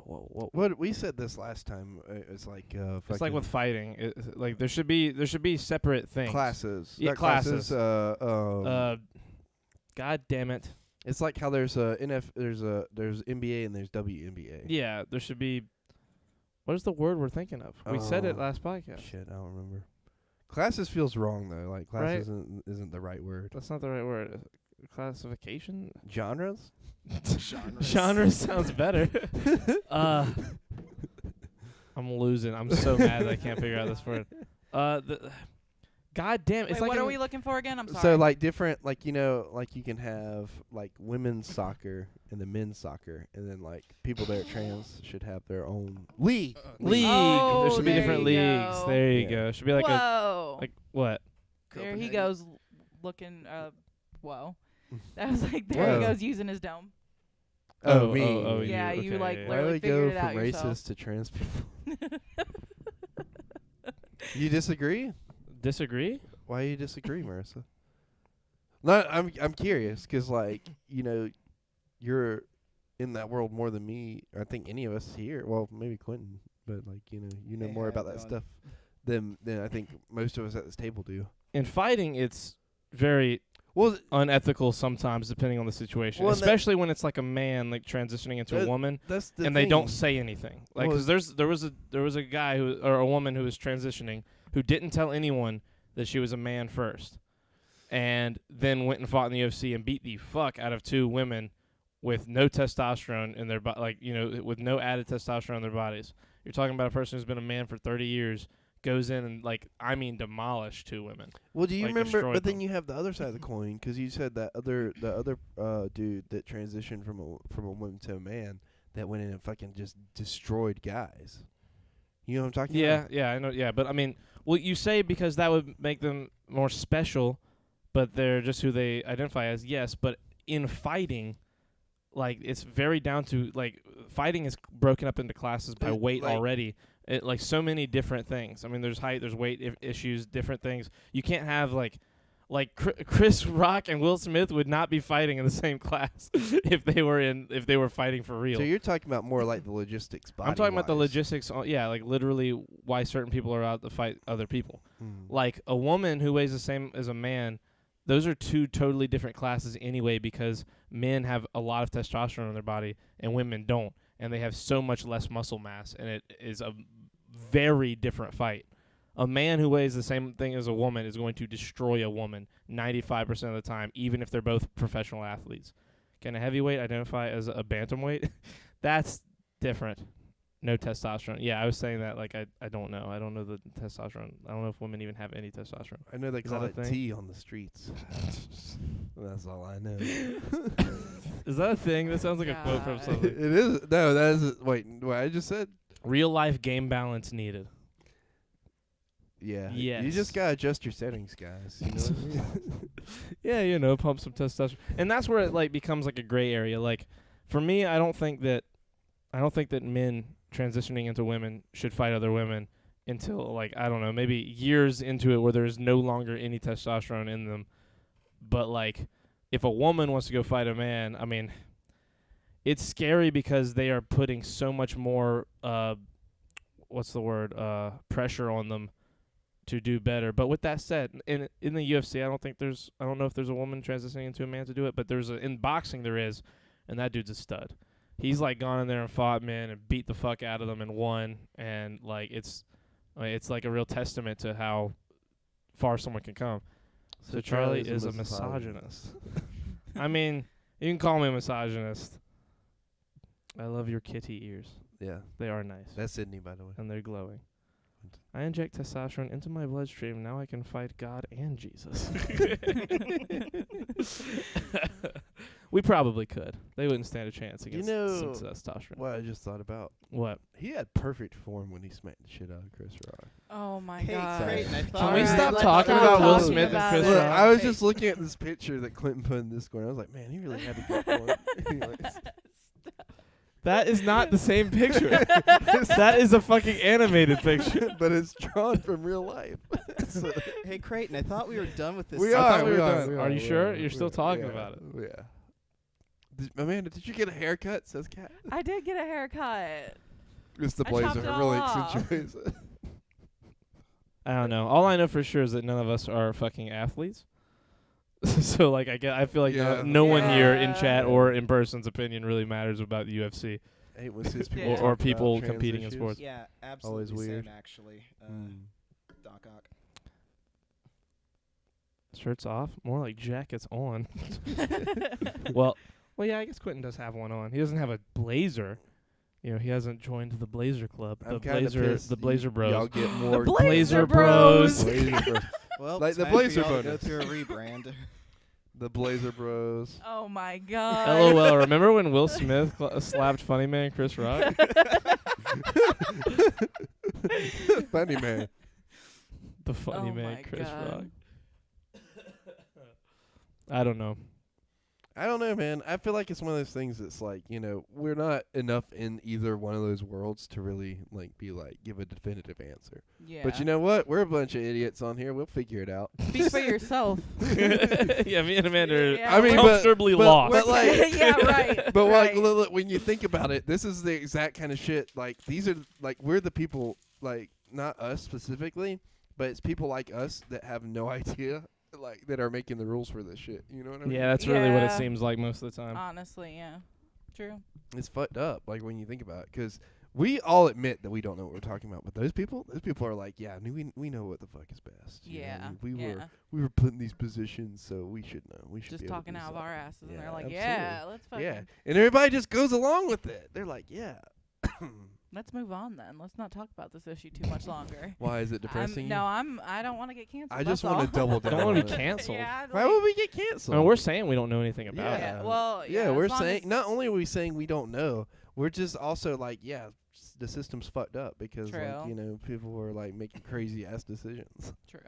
What we said this last time. It's like it's like fucking with fighting, like there should be separate things. classes. Yeah, Not classes. God damn it. it's like how there's there's NBA and there's WNBA. Yeah, there should be. What is the word we're thinking of? We said it Oh, last podcast. Shit, I don't remember. Classes feels wrong though. Like Right. classes isn't the right word. That's not the right word. Classification. Genres? Genre sounds better. I'm losing. I'm so mad that I can't figure out this word. God damn, it's Wait, like what in- are we looking for again? I'm sorry. So like different, like like you can have like women's soccer and the men's soccer, and then like people that are trans should have their own league. league. Oh, there should be there different you leagues. go. There you Yeah. go. Should be like whoa. like what? There he Copenhagen. goes looking. Whoa. That was like, there Whoa. he goes using his dome. Oh, me. Oh, Yeah, you. you, Okay, like, yeah, Why yeah. do literally we figured go it out from yourself. racist to trans people? You disagree? Disagree? Why you disagree, Marissa? No, I'm curious because like you're in that world more than me. I think any of us here. Well, maybe Quentin, but like you know Hey, more how about you that doing? stuff than I think most of us at this table do. In fighting, it's very Well, unethical sometimes, depending on the situation. Well, and that- Especially when it's like a man like transitioning into a That- woman, that's the and thing. they don't say anything. Like, Well, 'cause there was a guy who or a woman who was transitioning who didn't tell anyone that she was a man first, and then went and fought in the UFC and beat the fuck out of 2 women with no testosterone in their with no added testosterone in their bodies. You're talking about a person who's been a man for 30 years goes in and demolish 2 women. Well, do you like, remember? destroyed But then them. you have the other side of the coin, because you said the other dude that transitioned from a woman to a man that went in and fucking just destroyed guys. You know what I'm talking about? Yeah, I know. Yeah, but I mean, well, you say because that would make them more special, but they're just who they identify as. Yes, but in fighting, like it's very down to like fighting is broken up into classes by weight like- already. It like so many different things. I mean, there's height, there's weight issues, different things. You can't have like Chris Rock and Will Smith would not be fighting in the same class if they were fighting for real. So you're talking about more like the logistics. I'm talking about the body-wise. logistics. Like literally why certain people are out to fight other people. Mm. Like a woman who weighs the same as a man, those are 2 totally different classes anyway, because men have a lot of testosterone in their body and women don't, and they have so much less muscle mass, and it is a very different fight. A man who weighs the same thing as a woman is going to destroy a woman 95% of the time, even if they're both professional athletes. Can a heavyweight identify as a bantamweight? That's different. No testosterone. Yeah, I was saying that like I don't know. I don't know the testosterone. I don't know if women even have any testosterone. I know they Is call that a it thing? tea on the streets. That's all I know. Is that a thing? That sounds like a quote from God. something. It is. No, that is. Wait, what I just said? Real life game balance needed. Yeah. Yes. You just gotta adjust your settings, guys. You know what I mean? Yeah, pump some testosterone. And that's where it like becomes like a gray area. Like for me, I don't think that men transitioning into women should fight other women until like I don't know, maybe years into it where there's no longer any testosterone in them. But like if a woman wants to go fight a man, I mean it's scary because they are putting so much more pressure on them to do better. But with that said, in the UFC, I don't know if there's a woman transitioning into a man to do it, but in boxing there is, and that dude's a stud. He's like gone in there and fought men and beat the fuck out of them and won, and like it's like a real testament to how far someone can come. So Charlie is a misogynist. I mean, you can call me a misogynist. I love your kitty ears. Yeah. They are nice. That's Sydney, by the way. And they're glowing. I inject testosterone into my bloodstream. Now I can fight God and Jesus. We probably could. They wouldn't stand a chance against some testosterone. What I just thought about? What? He had perfect form when he smacked the shit out of Chris Rock. Oh my Hey, God. Creighton, I Can thought we Alright, stop let's talking stop about Will talking Smith and about Chris it. Look, Rock? I was just looking at this picture that Clinton put in this corner. I was like, man, he really had a good form. Anyways. That is not the same picture. That is a fucking animated picture. But it's drawn from real life. So Hey, Creighton, I thought we were done with this. we I are. thought we were We done. are. Are you we sure? are, You're we still are. talking Yeah, about it. Yeah. Amanda, did you get a haircut? Says Kat. I did get a haircut. It's the I blazer. chopped It it all really off. accentuates it. I don't know. All I know for sure is that none of us are fucking athletes. So like I feel like Yeah. no one here in Yeah. chat or in person's opinion really matters about the UFC. I hate when sis people Yeah. talk Or about people trans competing in issues. sports. Yeah, Always absolutely. weird. Same, actually. Mm. Doc Ock. Shirts off, more like jackets on. Well, yeah, I guess Quentin does have one on. He doesn't have a blazer. You know, he hasn't joined the Blazer Club. I'm kinda pissed The Blazer Bros. Y'all get more Blazer Bros. Blazer Bros. Well, Like the time for Blazer y'all to go bonus. through a rebrand. The Blazer Bros. Oh my God. LOL. Remember when Will Smith slapped Funny Man Chris Rock? Funny man. The Funny Oh Man my Chris God. Rock. I don't know. I don't know, man. I feel like it's one of those things that's like, you know, we're not enough in either one of those worlds to really give a definitive answer. Yeah. But you know what? We're a bunch of idiots on here. We'll figure it out. Speak for yourself. Yeah, me and Amanda are Yeah, I mean, comfortably but- lost. but like- yeah, right. But right. like, look, when you think about it, this is the exact kind of shit. Like, these are like we're the people, like not us specifically, but it's people like us that have no idea, like that are making the rules for this shit. You know what I mean? Yeah, that's really what it Yeah. seems like most of the time. Honestly, yeah. True. It's fucked up. Like when you think about it, because we all admit that we don't know what we're talking about, but those people are like, yeah, we know what the fuck is best. you know? Yeah. we yeah. were put in these positions, so we should know. We should Just be able to talking do out of something. our asses, and Yeah, they're like, absolutely. "Yeah, let's fucking." Yeah, and everybody just goes along with it. They're like, yeah. Let's move on then. Let's not talk about this issue too much longer. Why is it depressing you? I don't want to get canceled. I just want to double down. Don't want on to be it. canceled. Yeah, Why would we get canceled? I mean, we're saying we don't know anything about Yeah. it. Well, Yeah, as we're long saying as- not only are we saying we don't know, we're just also like, yeah, the system's fucked up because True. like, you know, people were like making crazy ass decisions. True.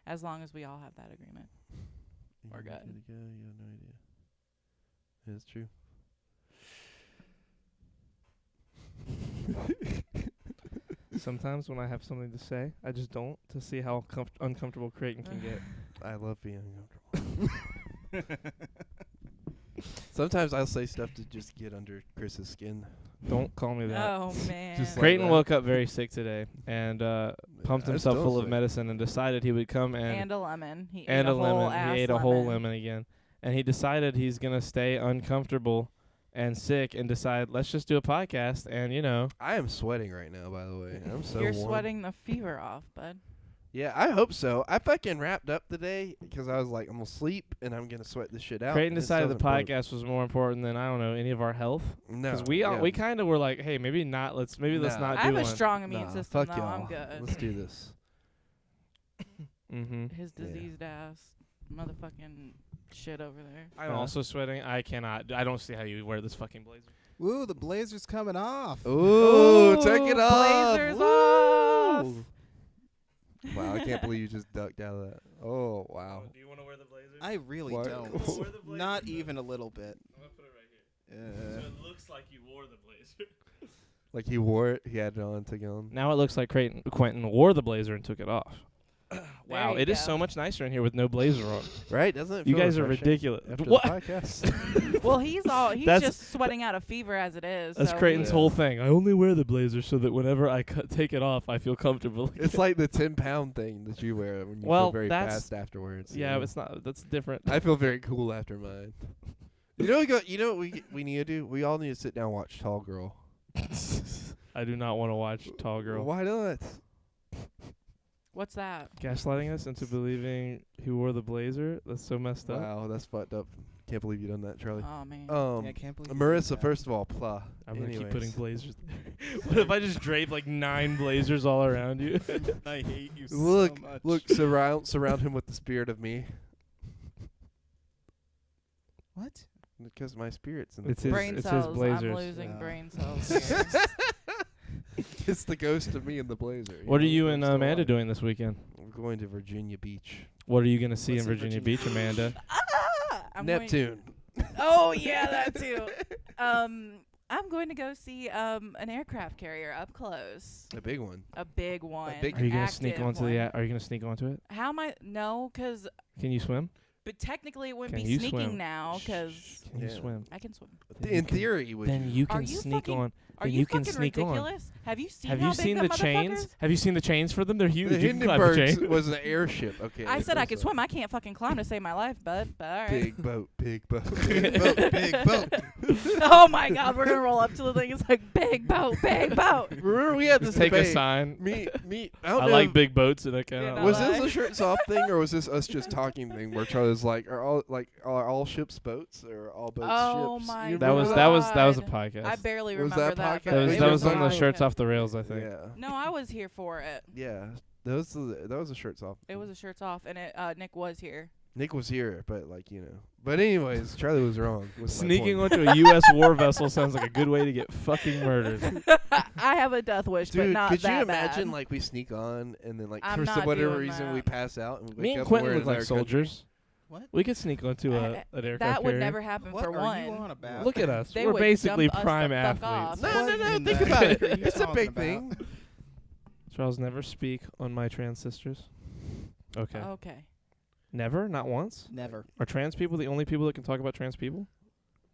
As long as we all have that agreement. We're good. You have no idea. It's true. Sometimes when I have something to say, I just don't, to see how uncomfortable Creighton can get. I love being uncomfortable. Sometimes I'll say stuff to just get under Chris's skin. Don't call me that. Oh man. Just like Creighton that. woke up very sick today and pumped I himself still full of say- medicine and decided he would come and a lemon. He and ate a a whole lemon. ass He ate a whole lemon again. And he decided he's going to stay uncomfortable and sick and decide, let's just do a podcast. And, you know, I am sweating right now, by the way. I'm so You're warm. sweating the fever off, bud. Yeah, I hope so. I fucking wrapped up today because I was like, I'm going to sleep and I'm going to sweat this shit out. Creighton and it decided the still hasn't podcast was more important than, I don't know, any of our health. broke. No. Because we kind of were like, hey, maybe not. Let's No. not I do have one. a strong immune Nah, system, fuck though. y'all. I'm good. Let's do this. Mm-hmm. His Yeah. diseased ass motherfucking shit over there. I'm also sweating. I cannot. I don't see how you wear this fucking blazer. Woo, the blazer's coming off. Ooh, take it off. Blazers Woo. off. Wow, I can't believe you just ducked out of that. Oh, wow. Do you want to wear the blazer? I really Why- don't. Wear the blazer, Not though. even a little bit. I'm going to put it right here. Uh, it looks like you wore the blazer. Like he wore it, he had it on, took it on. Now it looks like Quentin wore the blazer and took it off. Wow, you it is go. so much nicer in here with no blazer on. Right? Doesn't it You feel guys are refreshing ridiculous. after What? the podcast? Well, he's That's- just sweating out a fever as it is. That's so Creighton's Yeah. whole thing. I only wear the blazer so that whenever I take it off, I feel comfortable. It's like the 10-pound thing that you wear when you Well, feel very that's- fast afterwards. yeah, you know? it's not. That's different. I feel very cool after mine. You know what we need to do? We all need to sit down and watch Tall Girl. I do not want to watch Tall Girl Why not? What's that? gaslighting us into believing he wore the blazer. That's so messed up. Wow, that's fucked up. Can't believe you done that, Charlie. Oh man. yeah, I can't believe you did Marissa, that. first of all, plah. I'm gonna keep Anyways. putting blazers there. What if I just drape like 9 blazers all around you? I hate you Look, so much. look, surround him with the spirit of me. What? Because my spirit's in the It's his- brain it's his cells. I'm blazers. losing Yeah. brain cells. here. It's the ghost of me in the blazer. What are know, you I'm and still Amanda alive. doing this weekend? We're going to Virginia Beach. What are you gonna see What's in in Virginia Virginia Beach, Amanda? I'm going- Neptune. Oh yeah, that too. I'm going to go see an aircraft carrier up close. A big one. A big one. big- Are you gonna active sneak onto one. Are you gonna sneak onto it? How am I? No, because Can you swim? but technically it wouldn't Can be you sneaking swim? now because Can you Yeah. swim? I can swim. Then In you can- theory, would Then you? you Are can you sneak fucking- on. Are Then you you can fucking sneak on. ridiculous? Have you seen? Have how you big seen them the chains? motherfuckers? Have you seen the chains for them? They're huge. The You can climb the Hindenburg chain. was an airship. Okay. I said I could so swim. I can't fucking climb to save my life, bud. But all right. Big boat, big boat. Big boat, big boat. Oh my God, we're gonna roll up to the thing. It's like big boat, big boat. Remember we had this Just take a debate. sign. Me. I don't I know. like big boats, and I kind Yeah, of. no, Was I- this a shirts off thing, or was this us just talking thing where Charlie's like, are all ships boats, or all boats Oh ships? my You That was remember that was a God. podcast. I barely Was remember that that. podcast? but That was It that was was on the on- shirts off the rails, I think. Yeah, No, I was here for it. yeah. That was a shirts off. It was a shirts off, and Nick was here. Nick was here, but But anyways, Charlie was wrong. was my Sneaking point. onto a U.S. war vessel sounds like a good way to get fucking murdered. I have a death wish, but Dude, not could that you imagine bad. we sneak on and then I'm for not whatever doing reason that. we pass out and we Me wake and up Quentin and we're look in like another country? soldiers. What? We could sneak onto an aircraft that would carrier. never happen What for are one. you on about? Look at us. They We're would basically dump us prime the fuck athletes. off. No, What in think the about heck are it. you It's a talking big about? thing. Charles, never speak on my trans sisters. Okay. Okay. Never? Not once? Never. Are trans people the only people that can talk about trans people?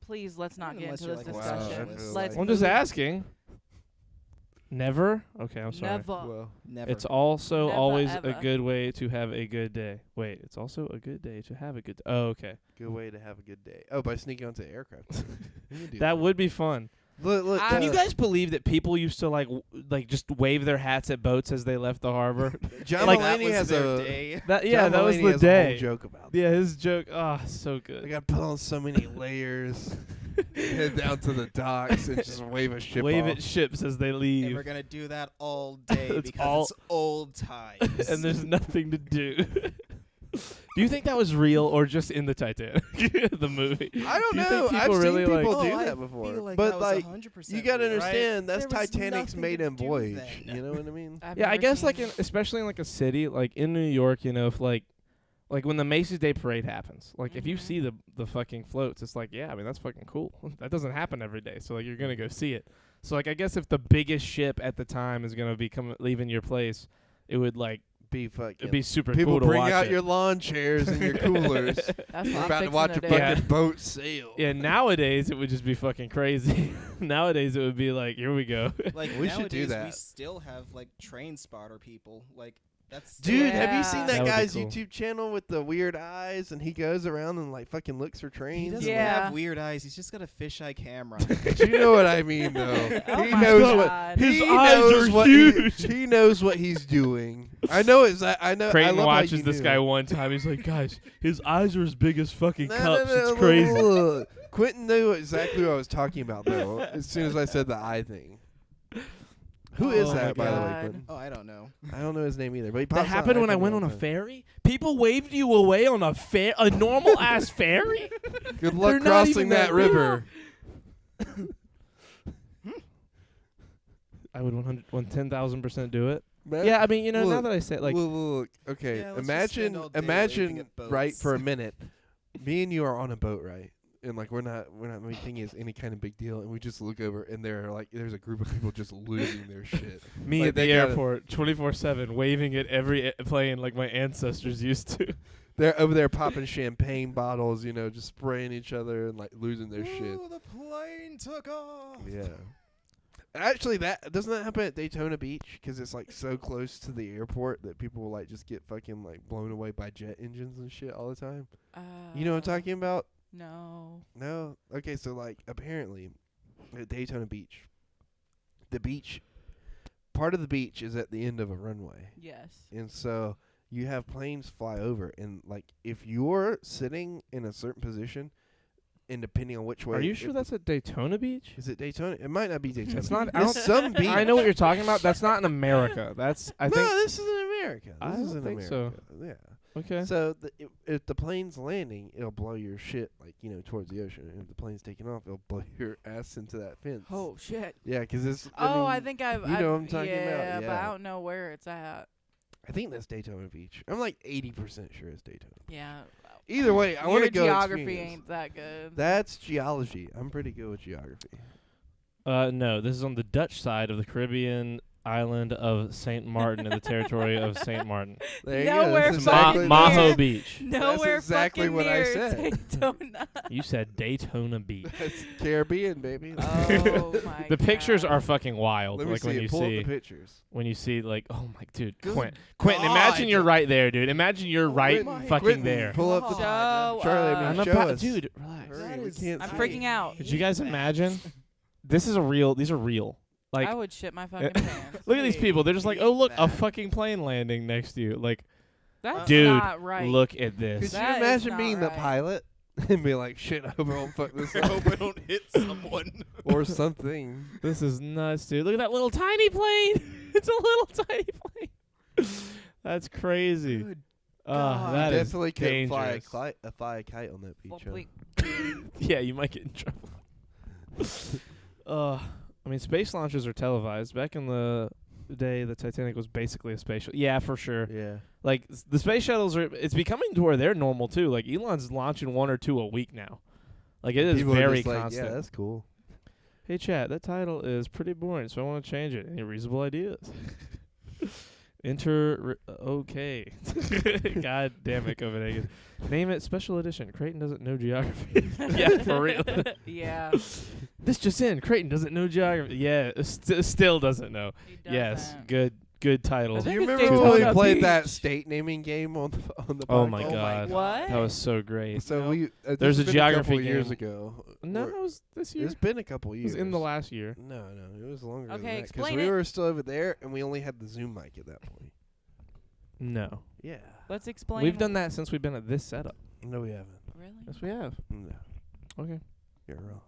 Please, let's not get Unless into you're this like a discussion. socialist. Let's I'm just move- asking. Never? Okay, I'm sorry. Never. Well, Never. It's also Never, always ever. a good way to have a good day. Wait, it's also a good day to have a good day. Oh, okay. good way to have a good day. Oh, by sneaking onto the aircraft. We can do That would be fun. Look. Can you guys believe that people used to like just wave their hats at boats as they left the harbor? John like, Mulaney has a That John was Mulaney the has a whole day. joke about. Yeah, his joke. So I good. got to put on so many layers. Head down to the docks and just wave a ship Wave off. at ships as they And leave. we're gonna do that all day It's because all- it's old times. And there's nothing to do. Do you think that was real or just in the Titanic, the movie? I don't Do you know. think I've people seen really, people like- do Oh, I that before. feel like but that was like, 100% you gotta real, right? understand that's There was Titanic's nothing to maiden do voyage. then. You know what I mean? I've Yeah, I never guess like seen- especially in like a city like in New York, you know, if like when the Macy's Day Parade happens, like if you Mhm. see the fucking floats, it's like, yeah, I mean that's fucking cool. That doesn't happen every day, so like you're gonna go see it. So like I guess if the biggest ship at the time is gonna be leaving your place, it would like Be fucking. it'd be super People cool to bring watch out it. your lawn chairs and your coolers. That's We're what about I'm to watch a fixing to do. fucking boat sail. Yeah, nowadays it would just be fucking crazy. Nowadays it would be like, here we go. Like We should do nowadays, we that. still have like train spotter people. Like that's Dude, have you Yeah. seen That that would be guy's cool. YouTube channel with the weird eyes and he goes around and like fucking looks for He trains? doesn't Yeah. have weird eyes. He's just got a fisheye camera. You know what I mean, though. Oh he my knows what God. His he eyes knows are what huge. He knows what he's doing. I know it's. I know. I Creighton love how watches you this knew. guy one time. He's like, guys, his eyes are as big as fucking No, cups. no, no, It's look, crazy. look. Quentin knew exactly what I was talking about, though. As soon as I said the eye thing. Who is Oh my that, by the way, God. Quentin? Oh, I don't know. I don't know his name either. But he That pops happened when I went on a ferry. People waved you away on a normal ass ferry. Good They're luck not crossing even that that river. I would 10,000% do it. Man, Yeah, I mean, you know, now look, that I say it, like, look. Okay, Yeah, let's just spend all day waving imagine, at right, boats. for a minute. Me and you are on a boat, right? And like we're not making it any kind of big deal, and we just look over, and there's a group of people just losing their shit. me like at the they gotta- airport, 24/7, waving at every plane like my ancestors used to. They're over there popping champagne bottles, you know, just spraying each other and like losing their shit. Ooh, the plane took off. Yeah. Actually, doesn't that happen at Daytona Beach? Because it's like so close to the airport that people will like just get fucking like blown away by jet engines and shit all the time. You know what I'm talking about? No. No. Okay, so like apparently at Daytona Beach, part of the beach is at the end of a runway, Yes. and so you have planes fly over, and like if you're sitting in a certain position, and depending on which way, Are you sure that's at Daytona Beach? is it Daytona? It might not be Daytona. It's not. I It's don't. some beach. I know what you're talking about. That's not in America. That's. I no, think. this is in America. I This is don't in think so. America. Yeah. Okay. So if the plane's landing, it'll blow your shit like towards the ocean. And if the plane's taking off, it'll blow your ass into that fence. Oh shit. Yeah, 'cause it's. I mean, think I've. you know what I'm talking about, yeah, but yeah. I don't know where it's at. I think that's Daytona Beach. I'm like 80% sure it's Daytona. Yeah. Either way, I want to Your go. geography experience. ain't that good. That's geology. I'm pretty good with geography. No, this is on the Dutch side of the Caribbean island of Saint Martin in the territory of Saint Martin. There you Nowhere go. That's fucking exactly, Maho near. Beach. Nowhere exactly fucking what I near said. Daytona. You said Daytona Beach. That's Caribbean, baby. Oh my The pictures God. are fucking wild. Let me like see when it. you Pull up see the pictures. like, oh my dude, Good Quentin, imagine God. you're right there, dude. Imagine you're right my fucking Quentin, there. Pull up the. Show Charlie, us. I'm show us. Dude, relax. Hurry, That we is- can't I'm see. freaking out. Could you guys imagine? These are real. Like, I would shit my fucking pants. look at these people. They're just like, Hate oh look, a that. fucking plane landing next to you. Like, That's dude, not right. look at Could this. That you is imagine not being the right. pilot and be like, shit, I hope I don't fuck this I up hope I don't hit someone. or something? This is nuts, dude. Look at that little tiny plane. It's a little tiny plane. That's crazy. Good That God. is Definitely couldn't dangerous. fly a kite on that beach. Well, huh? please- Yeah, you might get in trouble. I mean, space launches are televised. Back in the day, the Titanic was basically a space shuttle. Yeah, for sure. Yeah. Like, the space shuttles it's becoming to where they're normal, too. Like, Elon's launching 1 or 2 a week now. Like, it is People are very just like, constant. yeah, that's cool. Hey, chat, that title is pretty boring, so I want to change it. Any reasonable ideas? Okay. God damn it, Copenhagen. Name it Special Edition. Creighton doesn't know geography. Yeah, for real. yeah. This just in. Creighton doesn't know geography. Yeah, still doesn't know. He Yes, doesn't. good title. I Do think you it's remember when we Daytona played Beach. that state naming game on the Oh my podcast? god. What? That was so great. So we There's this a has been geography couple years game. ago. No, We're- it was this year. It's been a couple It years. was in the last year. No, it was longer than Okay, that. 'cause explain we it. were still over there, and we only had the Zoom mic at that point. No. Yeah. Let's explain. We've done that since we've been at this setup. No, we haven't. Really? Yes, we have. No, Okay. you're wrong.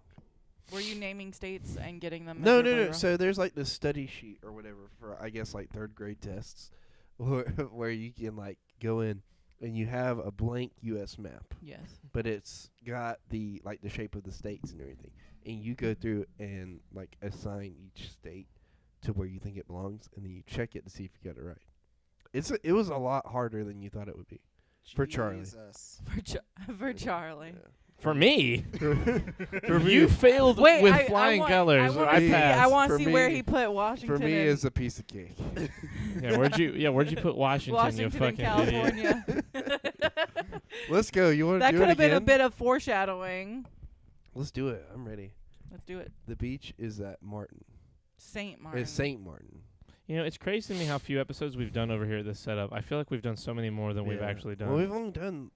Were you naming states and getting them? No, as your no, no. blue? So there's like this study sheet or whatever for I guess like 3rd grade tests, where you can like go in and you have a blank U.S. map, Yes. but it's got the like the shape of the states and everything, and you go through and like assign each state to where you think it belongs, and then you check it to see if you got it right. It was a lot harder than you thought it would be. For Charlie. Jesus. For Charlie. Yeah. For me, For me, you failed Wait, with flying colors. I passed. want For to see where me- he put Washington. for me, in it's a piece of cake. Where'd you put Washington? You Washington fucking in idiot. California. Let's go. You want to That do could it have been a again? bit of foreshadowing. Let's do it. I'm ready. Let's do it. The beach is at Martin. Saint Martin. It's Saint Martin. You know, it's crazy to me how few episodes we've done over here at this setup. I feel like we've done so many more than we've Yeah. actually done. Well, we've only done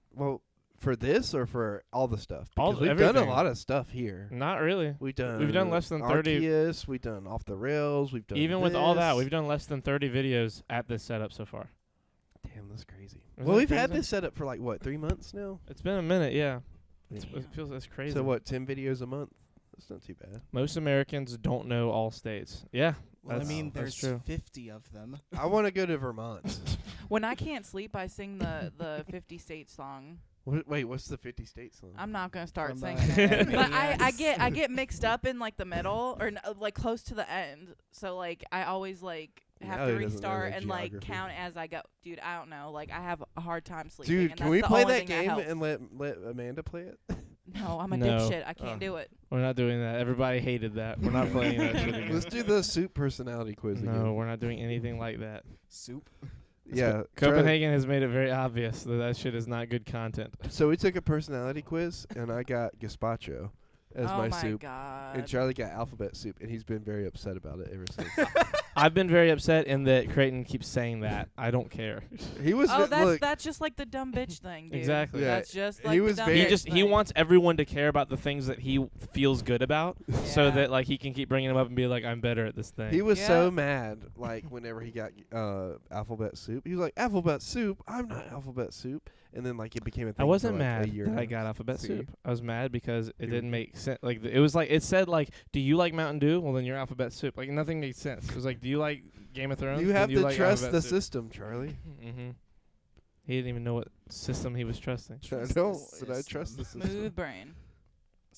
for this or for all the stuff. All- Because we've done everything. a lot of stuff here. Not really. We've done less than 30 Arceus, we've done Off the Rails. We've done Even with all that, this. we've done less than 30 videos at this setup so far. Damn, that's crazy. Isn't Well, that we've had crazy? this set up for like what 3 months now. It's been a minute, yeah. It Damn. feels that's crazy. So what? 10 videos a month. That's not too bad. Most Americans don't know all states. Yeah. Well, I That's- mean, that's there's true. 50 of them. I want to go to Vermont. When I can't sleep, I sing the 50 States song. Wait, what's the 50 state song? I'm not gonna start From, singing it, but I Maniacs. get mixed up in like the middle or like close to the end. So like I always like have Now to he doesn't know restart the and like geography. count as I go. Dude, I don't know. Like I have a hard time sleeping. Dude, and can that's we the play only that thing game helps. and let Amanda play it? No, I'm a No. dipshit. I can't Oh. do it. We're not doing that. Everybody hated that. We're not playing that shit again. Let's do the soup personality quiz No, again. we're not doing anything like that. Soup. Yeah, Copenhagen has made it very obvious that that shit is not good content. So we took a personality quiz, and I got gazpacho as oh my my soup, god. and Charlie got alphabet soup, and he's been very upset about it ever since. I've been very upset in that Creighton keeps saying that. I don't care. He was Oh, look. that's just like the dumb bitch thing, dude. Exactly. Yeah, That's just he like was the dumb very- He bitch just he thing. wants everyone to care about the things that he feels good about, so Yeah. that like he can keep bringing them up and be like, I'm better at this thing. He was so Yeah. mad, like whenever he got alphabet soup. He was like, "Alphabet soup? I'm not alphabet soup." And then like it became a thing. I wasn't for, like, mad a year that and I a got half. alphabet See? soup. I was mad because it You- didn't make sense. Like it was like it said like, do you like Mountain Dew? Well, then you're alphabet soup. Like nothing made sense. It was like, do you like Game of Thrones? You Then have to like trust alphabet the soup. system, Charlie. Mm-hmm. He didn't even know what system he was trusting. I Trust don't, the but I trust the system. system. Smooth brain.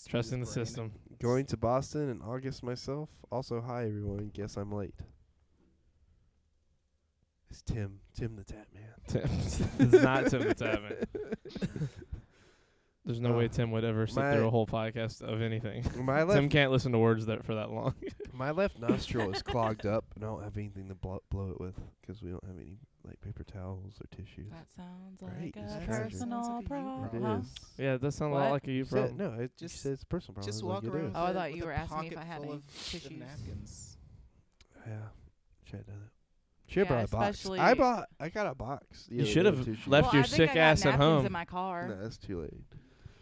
Trusting the Smooth brain. system. Going to Boston in August myself. Also, hi everyone. Guess I'm late. It's Tim the Tap Man. It's not Tim the Tap Man. There's no way Tim would ever sit my- through a whole podcast of anything. My Tim left, can't listen to words that for that long. my left nostril is clogged up, and I don't have anything to blow it with because we don't have any like paper towels or tissues. That sounds Right, like it's a tragic. personal Sounds like a you problem. It problem. is. Yeah, it does sound a lot What? like a you You problem. said, no, it Just- just said it's a personal problem. Just I was walk like, it around. is. Oh, I with thought a- you with were a asking me if I pocket had full any of tissues. napkins. Yeah, should have done it. Should have Yeah, brought a box. especially- I got a box. the You other should day have with tissues. left Well, your I think sick I got ass at napkins home. in my car. No, that's too late.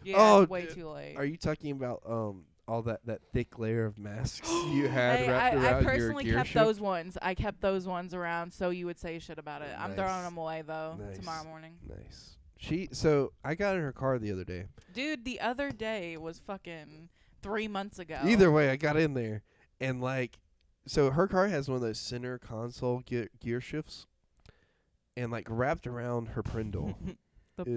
Yeah, Oh, it's way d- too late. Are you talking about all that thick layer of masks you had Hey, wrapped I around personally your gear kept shift? those ones. I kept those ones around so you would say shit about it. I'm throwing Nice. them away though Nice. tomorrow morning. Nice. So I got in her car the other day. Dude, the other day was fucking 3 months ago. Either way, I got in there and like, so her car has one of those center console gear shifts, and like wrapped around her Prindle the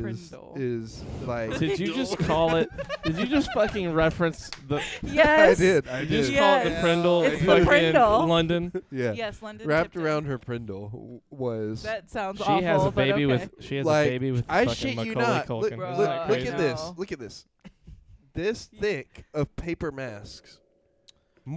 is Prindle. like. Did you just call it? Did you just fucking reference the? Yes. I did. You just did. call it the Yes. Prindle? It's in the fucking Prindle. London. Yeah. Yes, London. Wrapped Tipton. around her Prindle was. That sounds She awful. has a but baby okay. with. She has Like, a baby with I fucking shit you Macaulay not. Look, Culkin. Bruh, look, I look at this. know. Look at this. This thick of paper masks.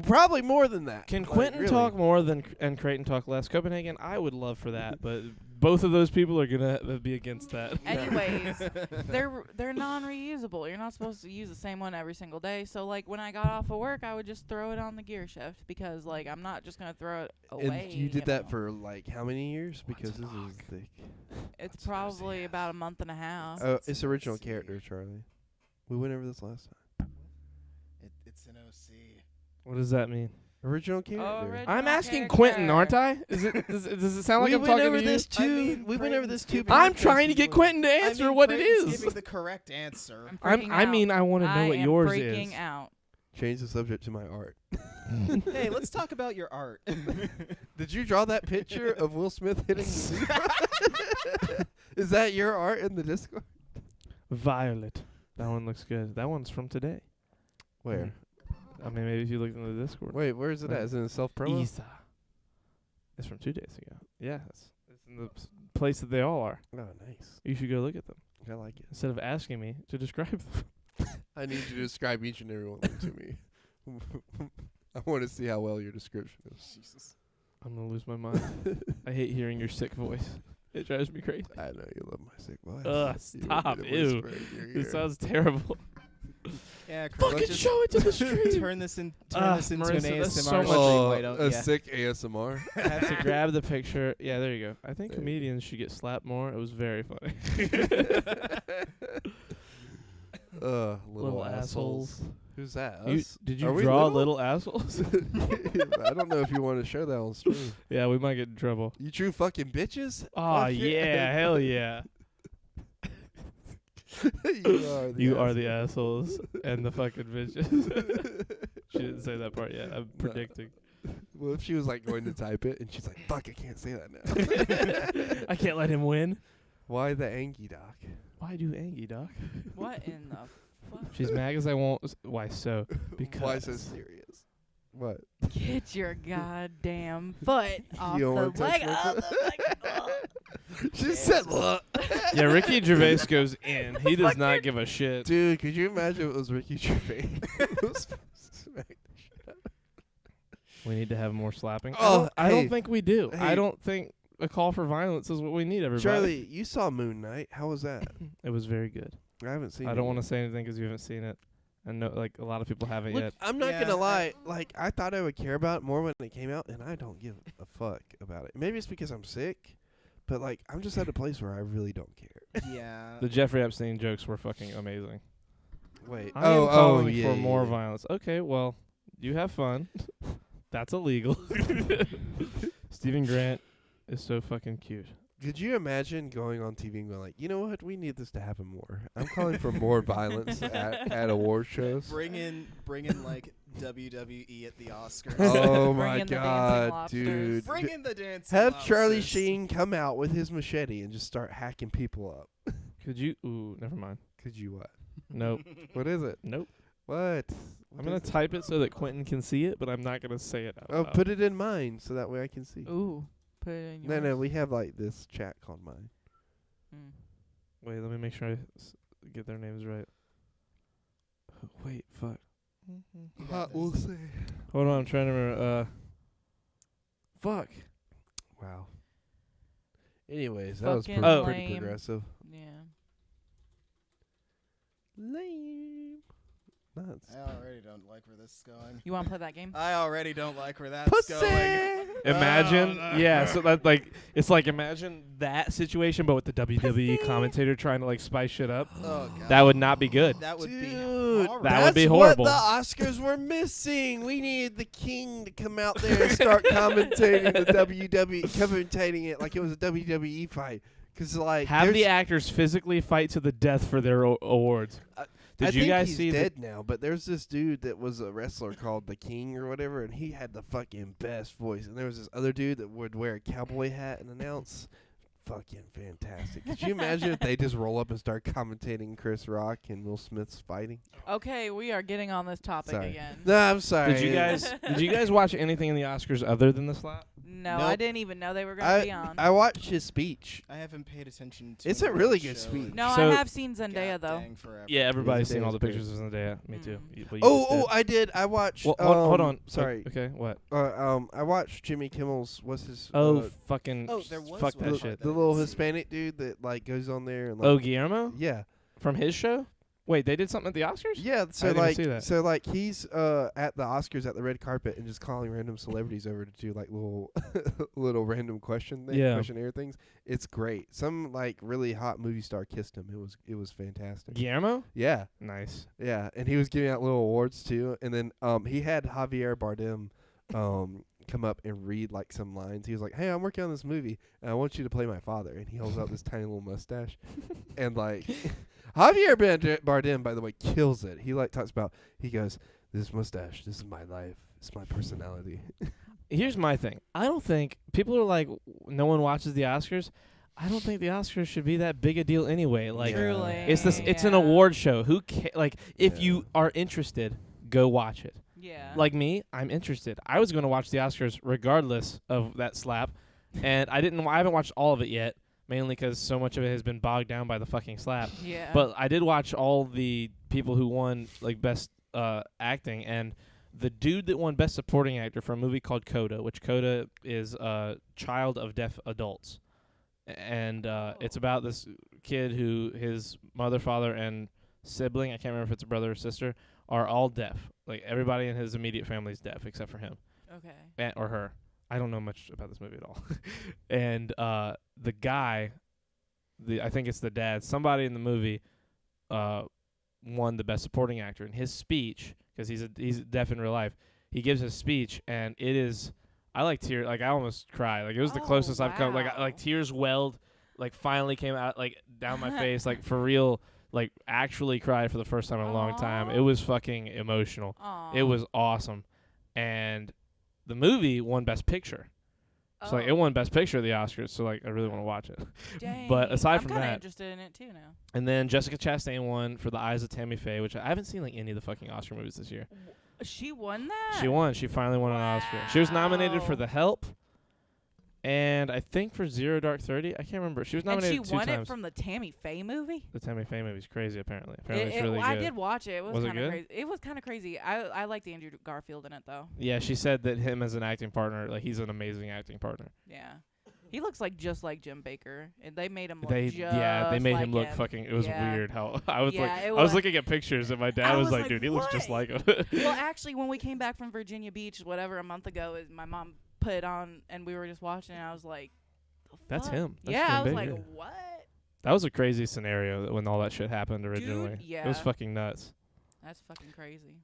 Probably more than that. Can Like, Quentin really. talk more than and Creighton talk less? Copenhagen, I would love for that, but both of those people are gonna be against that. Anyways, they're non-reusable. You're not supposed to use the same one every single day. So like when I got off of work, I would just throw it on the gear shift because like I'm not just gonna throw it away. And you did that know. for like how many years? Because this is thick. It's probably about a month and a half. Oh, it's original character, Charlie. We went over this last time. It's an OC. What does that mean? Original character. original I'm asking character. Quentin, aren't I? Is it? Does it sound like we I'm went talking over to you? this too. I mean, we went over this too. Creighton's I'm because trying to he's get one- Quentin to answer what it Creighton's is. giving the correct answer. I'm I freaking mean, out. I want to know I what am yours freaking is. out. Change the subject to my art. Hey, let's talk about your art. Did you draw that picture of Will Smith hitting the zebra? Is that your art in the Discord? Violet. That one looks good. That one's from today. Where? I mean, maybe if you look in the Discord. Wait, where is it at? Is it in self-promo? Isa. It's from 2 days ago. Yeah, it's in the place that they all are. Oh, nice. You should go look at them I like it. instead of asking me to describe them. I need you to describe each and every one of them to me. I want to see how well your description is. Jesus. I'm gonna lose my mind. I hate hearing your sick voice. It drives me crazy. I know you love my sick voice. Ugh, You want stop. me to Ew. whisper in your It ear. sounds terrible. Yeah, Chris, Fucking let's just show it to the stream. turn this into Marissa, an that's ASMR so much- stream. Why don't a yeah. sick ASMR. I have to grab the picture. Yeah, there you go. I think There you comedians should get slapped more. It was very funny. Little assholes. Who's that? You, Us? did Are you we draw little? little assholes? I don't know if you want to show that on stream. Yeah, we might get in trouble. You true fucking bitches. Oh Fuck yeah, hell yeah. You are the You are the assholes and the fucking bitches. She didn't say that part yet. I'm predicting. Well, if she was like going to type it and she's like, "Fuck, I can't say that now." I can't let him win. Why the Angie doc? Why do Angie, Doc? What in the fuck? She's mad because I won't. Why so? Because. Why so serious? What? Get your goddamn foot off don't the wanna touch leg. my Oh, foot? the She said, "Look." Yeah, Ricky Gervais goes in. He does not give a shit. Dude, could you imagine if it was Ricky Gervais? Smack the shit out of We need to have more slapping. Oh, I don't hey, think we do. I hey. don't think a call for violence is what we need, everybody. Charlie, you saw Moon Knight. How was that? It was very good. I haven't seen it. I don't yet. want to say anything because you haven't seen it. And no, like a lot of people haven't Look, yet. I'm not Yeah, gonna lie. Like, I thought I would care about it more when it came out, and I don't give a fuck about it. Maybe it's because I'm sick, but like, I'm just at a place where I really don't care. Yeah. The Jeffrey Epstein jokes were fucking amazing. Wait. I am calling yeah, for more yeah. violence. Okay, well, you have fun. That's illegal. Stephen Grant is so fucking cute. Could you imagine going on TV and going like, you know what? We need this to happen more. I'm calling for more violence at award shows. Bring in like WWE at the Oscars. Oh Bring my in the dancing god, lobsters. dude! Bring in the dancing Have Charlie lobsters. Sheen come out with his machete and just start hacking people up. Could you? Ooh, never mind. Could you what? Nope. What is it? Nope. What? I'm gonna type it so that Quentin can see it, but I'm not gonna say it out Oh, loud. put it in mine so that way I can see. Ooh, put it in No, yours. we have like this chat called mine. Mm. Wait, let me make sure I get their names right. Wait, fuck. You got this. We'll see. Hold on, I'm trying to remember. Fuck. Wow. Anyways, that was Fucking pretty lame. progressive. Yeah. Lame. Nuts. I already don't like where this is going. You want to play that game? I already don't like where that's Pussy. going. Imagine, Oh, no. yeah. So that like it's like imagine that situation, but with the WWE commentator trying to like spice shit up. Oh god. That would not be good. That would be Dude, horrible. That would be that's horrible. what the Oscars were missing. We needed the king to come out there and start commentating the WWE, commentating it like it was a WWE fight. Because like Have the there's- actors physically fight to the death for their awards. Did I you think guys he's see the dead now, but there's this dude that was a wrestler called the King or whatever, and he had the fucking best voice. And there was this other dude that would wear a cowboy hat and announce. Fucking fantastic. Could you imagine if they just roll up and start commentating Chris Rock and Will Smith's fighting? Okay, we are getting on this topic Sorry. again. No, I'm sorry. Did you guys watch anything in the Oscars other than the slap? No, Nope. I didn't even know they were going to be on. I watched his speech. I haven't paid attention to It's a an really award good show speech. in No, So- I have seen Zendaya, god though. dang forever. Yeah, everybody's Zendaya seen all was the great. pictures of Zendaya. Me too. Mm. But you Oh, just did. I did. I watched. Well, hold on. Sorry. Okay, what? I watched Jimmy Kimmel's. What's his? Oh, fucking. Oh, there was fuck one that part shit. that the I little didn't see. Hispanic dude that like goes on there and like. Oh, Guillermo Yeah. from his show. Wait, they did something at the Oscars? Yeah. So didn't like, see that. so like he's at the Oscars at the red carpet and just calling random celebrities over to do like little little random questionnaire things. It's great. Some like really hot movie star kissed him. It was fantastic. Guillermo? Yeah. Nice. Yeah, and he was giving out little awards too. And then he had Javier Bardem come up and read like some lines. He was like, "Hey, I'm working on this movie, and I want you to play my father." And he holds out this tiny little mustache, and like Javier Bardem, by the way, kills it. He like talks about. He goes, this mustache, this is my life, it's my personality. Here's my thing. I don't think people are like, no one watches the Oscars. I don't think the Oscars should be that big a deal anyway. Like, Yeah. Truly. it's this. It's an Yeah. award show. Who like, if Yeah. you are interested, go watch it. Yeah. Like me, I'm interested. I was going to watch the Oscars regardless of that slap, and I didn't. I haven't watched all of it yet, mainly because so much of it has been bogged down by the fucking slap. Yeah. But I did watch all the people who won like best acting, and the dude that won best supporting actor for a movie called Coda, which Coda is a child of deaf adults, and it's about this kid who his mother, father, and sibling, I can't remember if it's a brother or sister, are all deaf. Like everybody in his immediate family is deaf except for him Okay. or her. I don't know much about this movie at all. And the guy, I think it's the dad, somebody in the movie won the best supporting actor. In his speech, because he's deaf in real life, he gives his speech, and it is, I like tears, like I almost cried. Like it was the Oh, closest I've come. Like wow. tears welled, like finally came out like down my face, like for real. Like actually cried for the first time in a long time. It Aw. was fucking emotional. Aw. It was awesome. And the movie won Best Picture. So like it Oh, won Best Picture at the Oscars, so like I really want to watch it. dang. but aside I'm from kinda that- interested in it too now. And then Jessica Chastain won for The Eyes of Tammy Faye, which I haven't seen like any of the fucking Oscar movies this year. She won that. She won. She finally won an Oscar. She was nominated for Wow. The Help, and I think for Zero Dark 30. I can't remember. She was And nominated she two won times. it from the Tammy Faye movie. The Tammy Faye movie's crazy. Apparently it's really I good. did watch it. It Was was it kind of good? crazy. It was kind of crazy. I liked Andrew Garfield in it though. Yeah, she said that him as an acting partner, like he's an amazing acting partner. Yeah. He looks like just like Jim Baker, and they made him look They just made like him look him. fucking. It was Yeah. weird how I was Yeah, like it I was was. looking at pictures and my dad I was was like, like, dude, he looks just "What?" like him. Well, actually, when we came back from Virginia Beach, whatever, a month ago, my mom put it on, and we were just watching, and I was like, "The That's fuck?" him. That's Yeah, Jim I was Baker. like, "What?" That was a crazy scenario when all that shit happened originally. It was yeah. fucking nuts. That's fucking crazy.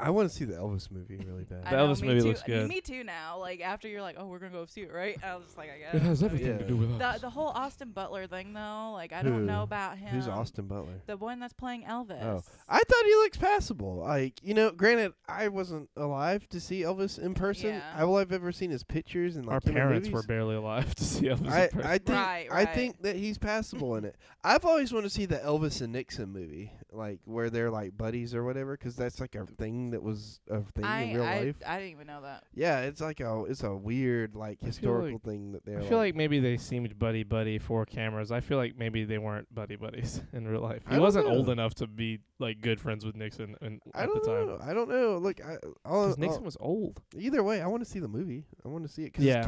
I want to see the Elvis movie really bad. The Elvis me movie too. looks good. Me too now. Like, after you're like, "Oh, we're going to go see it," right? I was just like, I guess. It has everything everything to do with The whole Austin Butler thing, though, like, I don't know Who? about him. Who's Austin Butler? The one that's playing Elvis. Oh, I thought he looks passable. Like, granted, I wasn't alive to see Elvis in person. Yeah. All I've ever seen is pictures and like Our him in parents were movies. barely alive to see Elvis. I in person. think Right, I right. think that he's passable in it. I've always wanted to see the Elvis and Nixon movie, like where they're like buddies or whatever, 'cause that's like a thing that was a thing in real life. I didn't even know that. Yeah, it's like it's a weird like historical thing that they're. I feel like maybe they seemed buddy for cameras. I feel like maybe they weren't buddies in real life. I He don't wasn't know. old enough to be like good friends with Nixon I at the don't time. know. I don't know. Look, Because Nixon was old. either way, I want to see the movie. I want to see it 'cause Yeah.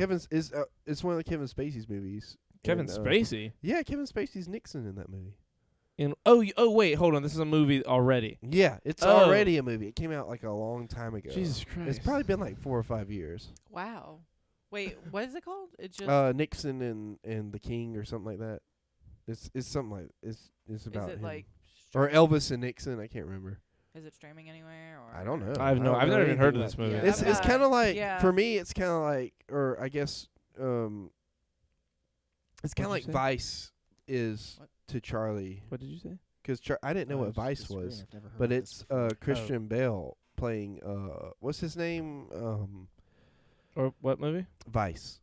it's one of the Kevin Spacey's movies. Kevin And, Spacey. Yeah, Kevin Spacey's Nixon in that movie. Wait, hold on. This is a movie already. Yeah, it's Oh. already a movie. It came out like a long time ago. Jesus Christ. It's probably been like 4 or 5 years. Wow. Wait, what is it called? It's just. Nixon and the King or something like that. It's something like it's about is it him. like? or Elvis and Nixon. I can't remember. Is it streaming anywhere? Or I don't know. I've don't I've know never even heard of anything this about movie. Yeah. It's I've kind of like yeah. for me. It's kind of like, or I guess, it's kind of like What'd you say? Vice is What? to Charlie, What did you say? because I didn't know what Vice was, but it's Christian Bale playing what's his name Or what movie? Vice.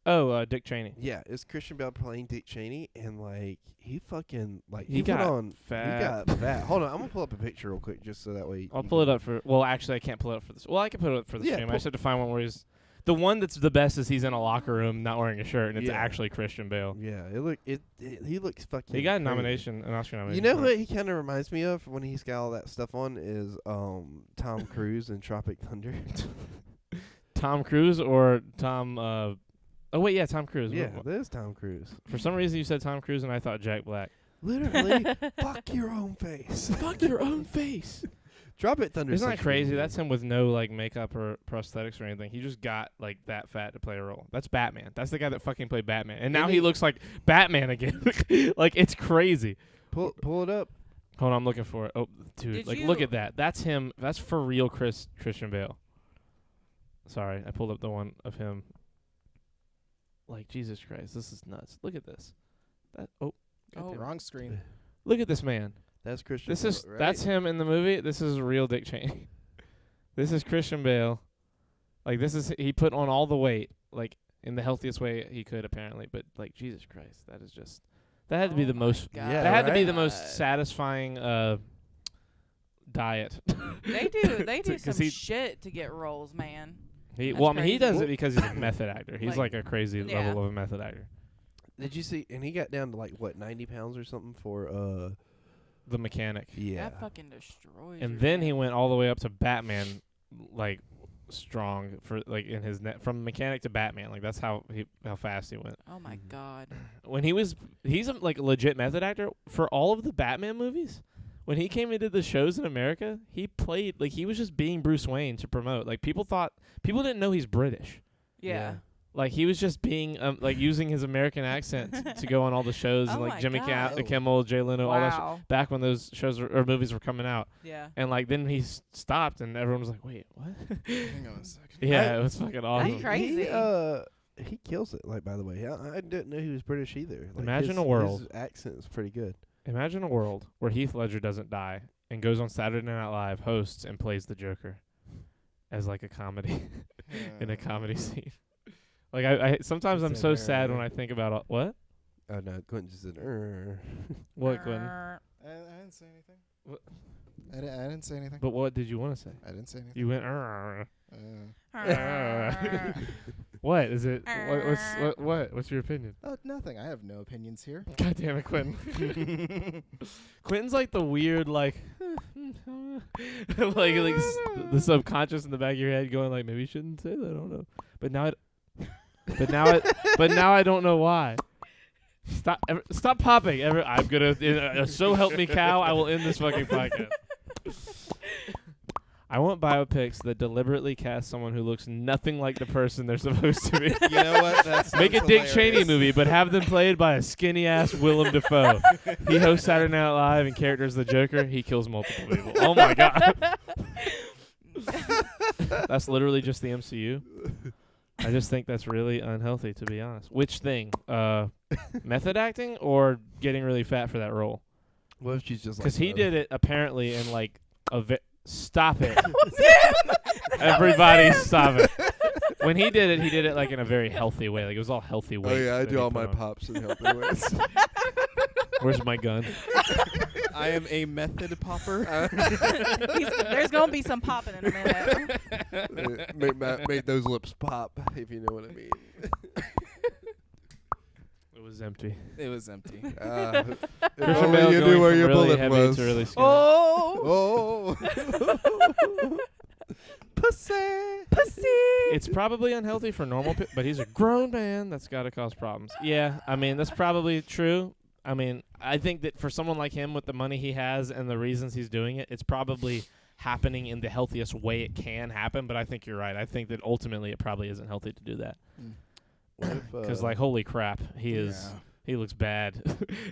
Oh, Dick Cheney. Yeah, it's Christian Bale playing Dick Cheney, and like he fucking like He put got on fat. He got fat. Hold on, I'm gonna pull up a picture real quick just so that way I'll you pull can- it up for. Well, actually, I can't pull it up for this. Well, I can put it up for the Yeah, stream. I pull- just have to find one where he's. The one that's the best is he's in a locker room not wearing a shirt, and it's Yeah. actually Christian Bale. Yeah, he looks fucking. He got a crazy. nomination, an Oscar nomination. You know for it. what he kind of reminds me of when he's got all that stuff on is Tom Cruise in Tropic Thunder. Tom Cruise or Tom? Oh wait, yeah, Tom Cruise. Yeah, that is Tom Cruise. For some reason, you said Tom Cruise, and I thought Jack Black. Literally, fuck your own face. Fuck your own face. Tropic Thunder. Isn't that crazy? That's him with no like makeup or prosthetics or anything. He just got like that fat to play a role. That's Batman. That's the guy that fucking played Batman, and now And he he- looks like Batman again. Like it's crazy. Pull it up. Hold on, I'm looking for it. Oh, dude, Did like you- look at that. That's him. That's for real, Christian Bale. Sorry, I pulled up the one of him. Like Jesus Christ, this is nuts. Look at this. That Oh. goddamn. Wrong screen. Look at this man. That's Christian. This Bale, is right? that's him in the movie. This is real Dick Cheney. This is Christian Bale. Like, he put on all the weight, like, in the healthiest way he could, apparently. But, like, Jesus Christ, that had to be the most, Yeah, that had to be right? the most satisfying diet. They do some shit to get roles, man. He That's he does crazy. it because he's a method actor. He's Like, like a crazy yeah. level of a method actor. Did you see? And he got down to like what 90 pounds or something for The Mechanic. yeah. That fucking destroys. And your then he man. went all the way up to Batman, like, strong for, like, in his from Mechanic to Batman. Like, that's how fast he went. Oh my god. When he's a, like, a legit method actor for all of the Batman movies. When he came and did the shows in America, he played, like, he was just being Bruce Wayne to promote. Like, people didn't know he's British. Yeah. Like, he was just being, like, using his American accent to go on all the shows, Oh and, like, my Jimmy God. Kimmel, Jay Leno, all that shit, Wow. back when those shows or movies were coming out. Yeah. And, like, then he stopped, and everyone was like, wait, what? Hang on a second. Yeah, it was fucking awesome. crazy. He kills it. Like, by the way, I didn't know he was British either. Like, Imagine his, a world. His accent is pretty good. Imagine a world where Heath Ledger doesn't die and goes on Saturday Night Live, hosts, and plays the Joker as, like, a comedy in a comedy scene. Like, I sometimes I'm so sad when I think about what? Oh no, Quentin just said. What, Quentin? I didn't say anything. What? I didn't say anything. But what did you want to say? I didn't say anything. You went. What is it? What's your opinion? Oh, nothing. I have no opinions here. God damn it, Quentin. Quentin's like the weird, like, the subconscious in the back of your head going like, maybe you shouldn't say that. I don't know. But now I don't know why. Stop popping. I'm gonna. So help me, cow. I will end this fucking podcast. I want biopics that deliberately cast someone who looks nothing like the person they're supposed to be. You know what? That's Make a Dick Cheney movie, but have them played by a skinny-ass Willem Dafoe. He hosts Saturday Night Live and characters the Joker. He kills multiple people. Oh, my God. That's literally just the MCU. I just think that's really unhealthy, to be honest. Which thing? Method acting or getting really fat for that role? What if she's just like? Because he did it apparently in, like, stop it. Everybody stop it. When he did it like in a very healthy way. Like, it was all healthy weight. Oh yeah, I that do he all put my on. pops in healthy ways. Where's my gun? I am a method popper. There's gonna be some popping in a minute. Made those lips pop, if you know what I mean. It was empty. It was empty. If Christian only Bale you going knew where from your really bullet heavy was. to really skinny. Oh, Oh. Pussy. It's probably unhealthy for normal people, but he's a grown man. That's got to cause problems. Yeah, I mean, that's probably true. I mean, I think that for someone like him with the money he has and the reasons he's doing it, it's probably happening in the healthiest way it can happen, but I think you're right. I think that ultimately it probably isn't healthy to do that. Because, like, holy crap, he looks bad.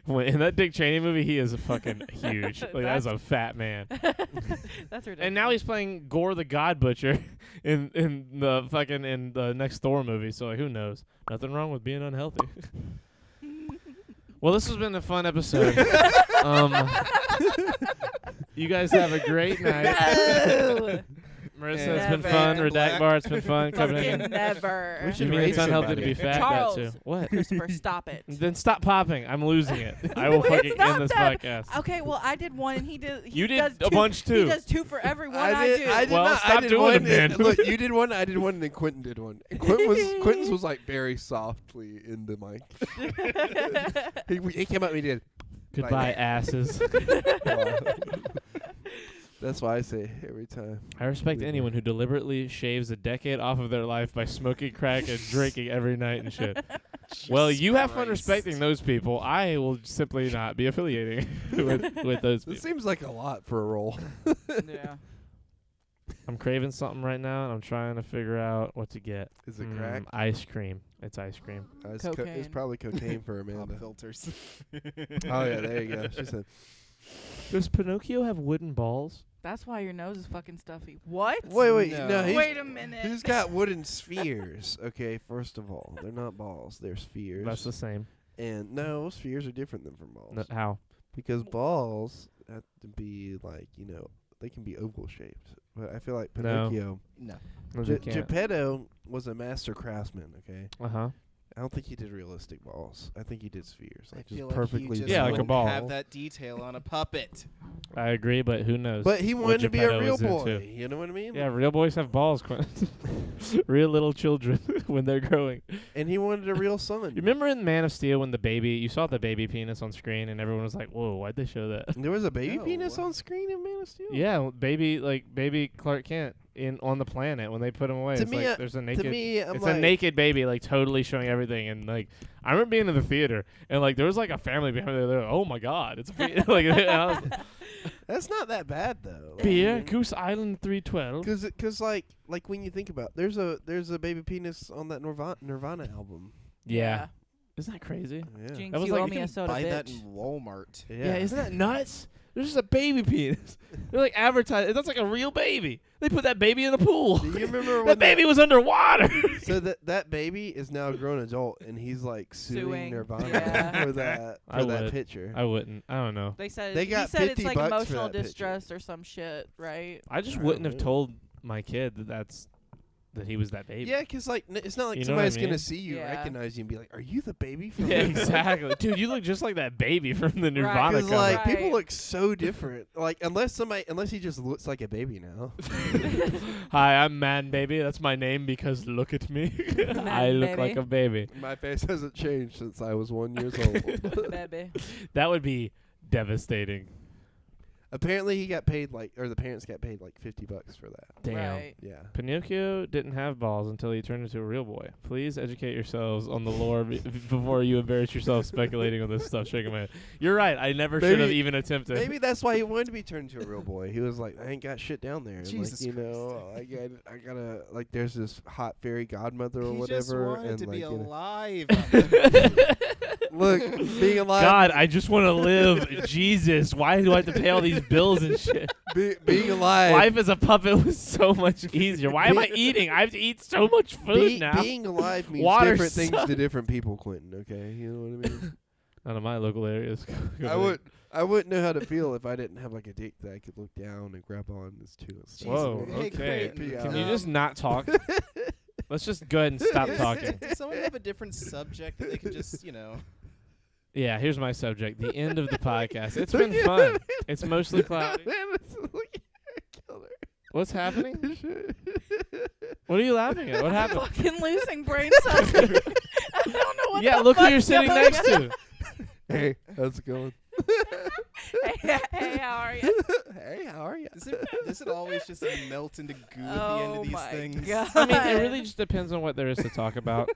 In that Dick Cheney movie, he is fucking huge. Like, that's a fat man. that's ridiculous. And now he's playing Gore the God Butcher in the next Thor movie. So, like, who knows? Nothing wrong with being unhealthy. Well, this has been a fun episode. You guys have a great night. No. Marissa, it's been Never. fun. Redact Bar, it's been fun. Coming Fucking in. never. We You should mean raise it's unhealthy to somebody. be fat? Charles. That too. What? Christopher, stop it. Then stop popping. I'm losing it. I will It's fucking not end this that- podcast. Okay, well, I did one, and he did. He You did does a two, bunch, too. He does two for every one I do. I did Well, not. stop I did doing one, it, man. Look, you did one. I did one, and then Quentin did one. And Quentin's was like very softly in the mic. He came up and he did. Goodbye, asses. That's why I say every time. I respect anyone who deliberately shaves a decade off of their life by smoking crack and drinking every night and shit. Well, you have fun respecting those people. I will simply not be affiliating with those This people. seems like a lot for a role. Yeah. I'm craving something right now, and I'm trying to figure out what to get. Is it crack? Ice cream. It's ice cream. It's Cocaine. probably cocaine for Pop Amanda. filters. Oh yeah, there you go. She said. Does Pinocchio have wooden balls? That's why your nose is fucking stuffy. What? Wait, No. no. Wait a minute. He's got wooden spheres. Okay, first of all, they're not balls; they're spheres. That's the same. And no, spheres are different than from balls. How? Because balls have to be like they can be oval shaped. But I feel like No. Pinocchio, No. Geppetto was a master craftsman. Okay, Uh-huh. I don't think he did realistic balls. I think he did spheres. I Like feel just like perfectly. he just Yeah, like a wouldn't ball. have that detail on a puppet. I agree, but who knows? But he what wanted to be a Geppetto real is boy. into. You know what I mean? Yeah, real boys have balls, Quentin. Real little children when they're growing. And he wanted a real son. You remember in Man of Steel when you saw the baby penis on screen and everyone was like, "Whoa, why'd they show that?" There was a baby No. penis on screen in Man of Steel. Yeah, baby Clark Kent on the planet when they put him away. To It's me, like there's a naked. To me, I'm it's like, a naked baby, like totally showing everything, and like I remember being in the theater and like there was like a family behind me. They're like, "Oh my God, it's like." And I was that's not that bad though. Beer, Goose Island 312. Because like when you think about, there's a baby penis on that Nirvana album. Yeah. Isn't that crazy? Yeah. Jinx, That was you like- owe you me can a soda, Buy bitch. that in Walmart. Yeah, isn't that nuts? There's just a baby penis. They're like advertising. That's like a real baby. They put that baby in the pool. Do you remember That when baby was underwater. So that baby is now a grown adult, and he's like suing Nirvana Yeah. for that I would. that picture. I wouldn't. I don't know. They said They got he said it's 50 like bucks for emotional that picture. distress or some shit, right? I just I wouldn't don't have know. told my kid that he was that baby. Yeah, because like it's not like You know what I somebody's mean? gonna see you, Yeah. recognize you, and be like, "Are you the baby from?" Yeah, exactly. Dude, you look just like that baby from the Nirvana Because cover. like Right. people look so different. Like unless he just looks like a baby now. Hi, I'm Man Baby. That's my name because look at me. I look Baby. like a baby. My face hasn't changed since I was 1 year old. Baby. That would be devastating. Apparently, he got paid the parents got paid like $50 for that. Damn. Right. Yeah. Pinocchio didn't have balls until he turned into a real boy. Please educate yourselves on the lore before you embarrass yourself speculating on this stuff. Shaking my head. You're right. I never should have Maybe- even attempted. Maybe that's why he wanted to be turned into a real boy. He was like, I ain't got shit down there. Jesus like, I gotta like. There's this hot fairy godmother or He whatever, just wanted and to like, be you know, alive. look, being alive. God, I just want to live. Jesus, why do I have to pay all these bills and shit? Being alive. Life as a puppet was so much easier. Why am I eating? I have to eat so much food now. Being alive means Water different things sucks. to different people, Quentin. Okay, you know what I mean. None of my local areas. I wouldn't know how to feel if I didn't have like a dick that I could look down and grab on. It's too. Whoa. Hey, Okay. Creighton, Can you just not talk? Let's just go ahead and stop talking. Does someone have a different subject that they can just, Yeah, here's my subject. The end of the podcast. It's been fun. It's mostly cloudy. What's happening? What are you laughing at? What happened? Fucking losing brain cells. I don't know what Yeah, the look who fuck's you're sitting going next on. to. Hey, how's it going? Hey, how are you? Hey, how are you? Does it always just melt into goo at the end Oh of these my things? God. I mean, it really just depends on what there is to talk about.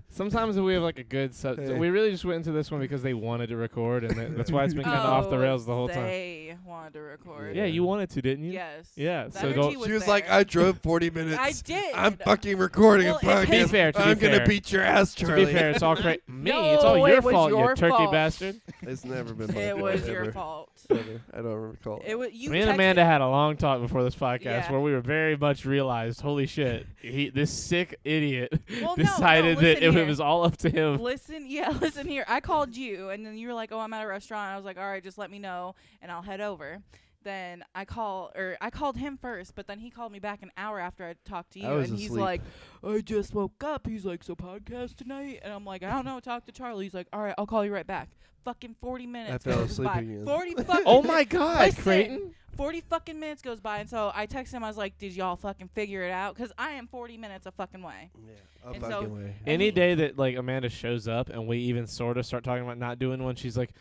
Sometimes we have like a good Hey. we really just went into this one because they wanted to record, and that's why it's been kind of off the rails the whole time. They wanted to record. Yeah, you wanted to, didn't you? Yes. Yeah, The so energy don't. She was there. like, I drove 40 minutes. I did. I'm fucking recording Well, a podcast. to be fair, I'm fair. gonna beat your ass, To Charlie. be fair, it's all me. No, It's all it your was fault, your you turkey fault. bastard. It's never been my It fault. was your ever. fault. Ever. I don't recall. It was you. Me and texted- Amanda had a long talk before this podcast Yeah. where we were very much realized, holy shit, this sick idiot Well, no, decided that listen it here. was all up to him. Listen here. I called you, and then you were like, "Oh, I'm at a restaurant." I was like, "All right, just let me know, and I'll head over." Then I called him first, but then he called me back an hour after I talked to you, I was and he's asleep. like, "I just woke up." He's like, "So podcast tonight?" And I'm like, "I don't know. Talk to Charlie." He's like, "All right, I'll call you right back." Fucking 40 minutes fell goes asleep by. again. 40 fucking Oh my God, Listen. Creighton. 40 fucking minutes goes by, and so I texted him. I was like, "Did y'all fucking figure it out?" Because I am 40 minutes a fucking way. Yeah, a And so- fucking way. Any day that like Amanda shows up and we even sort of start talking about not doing one, she's like,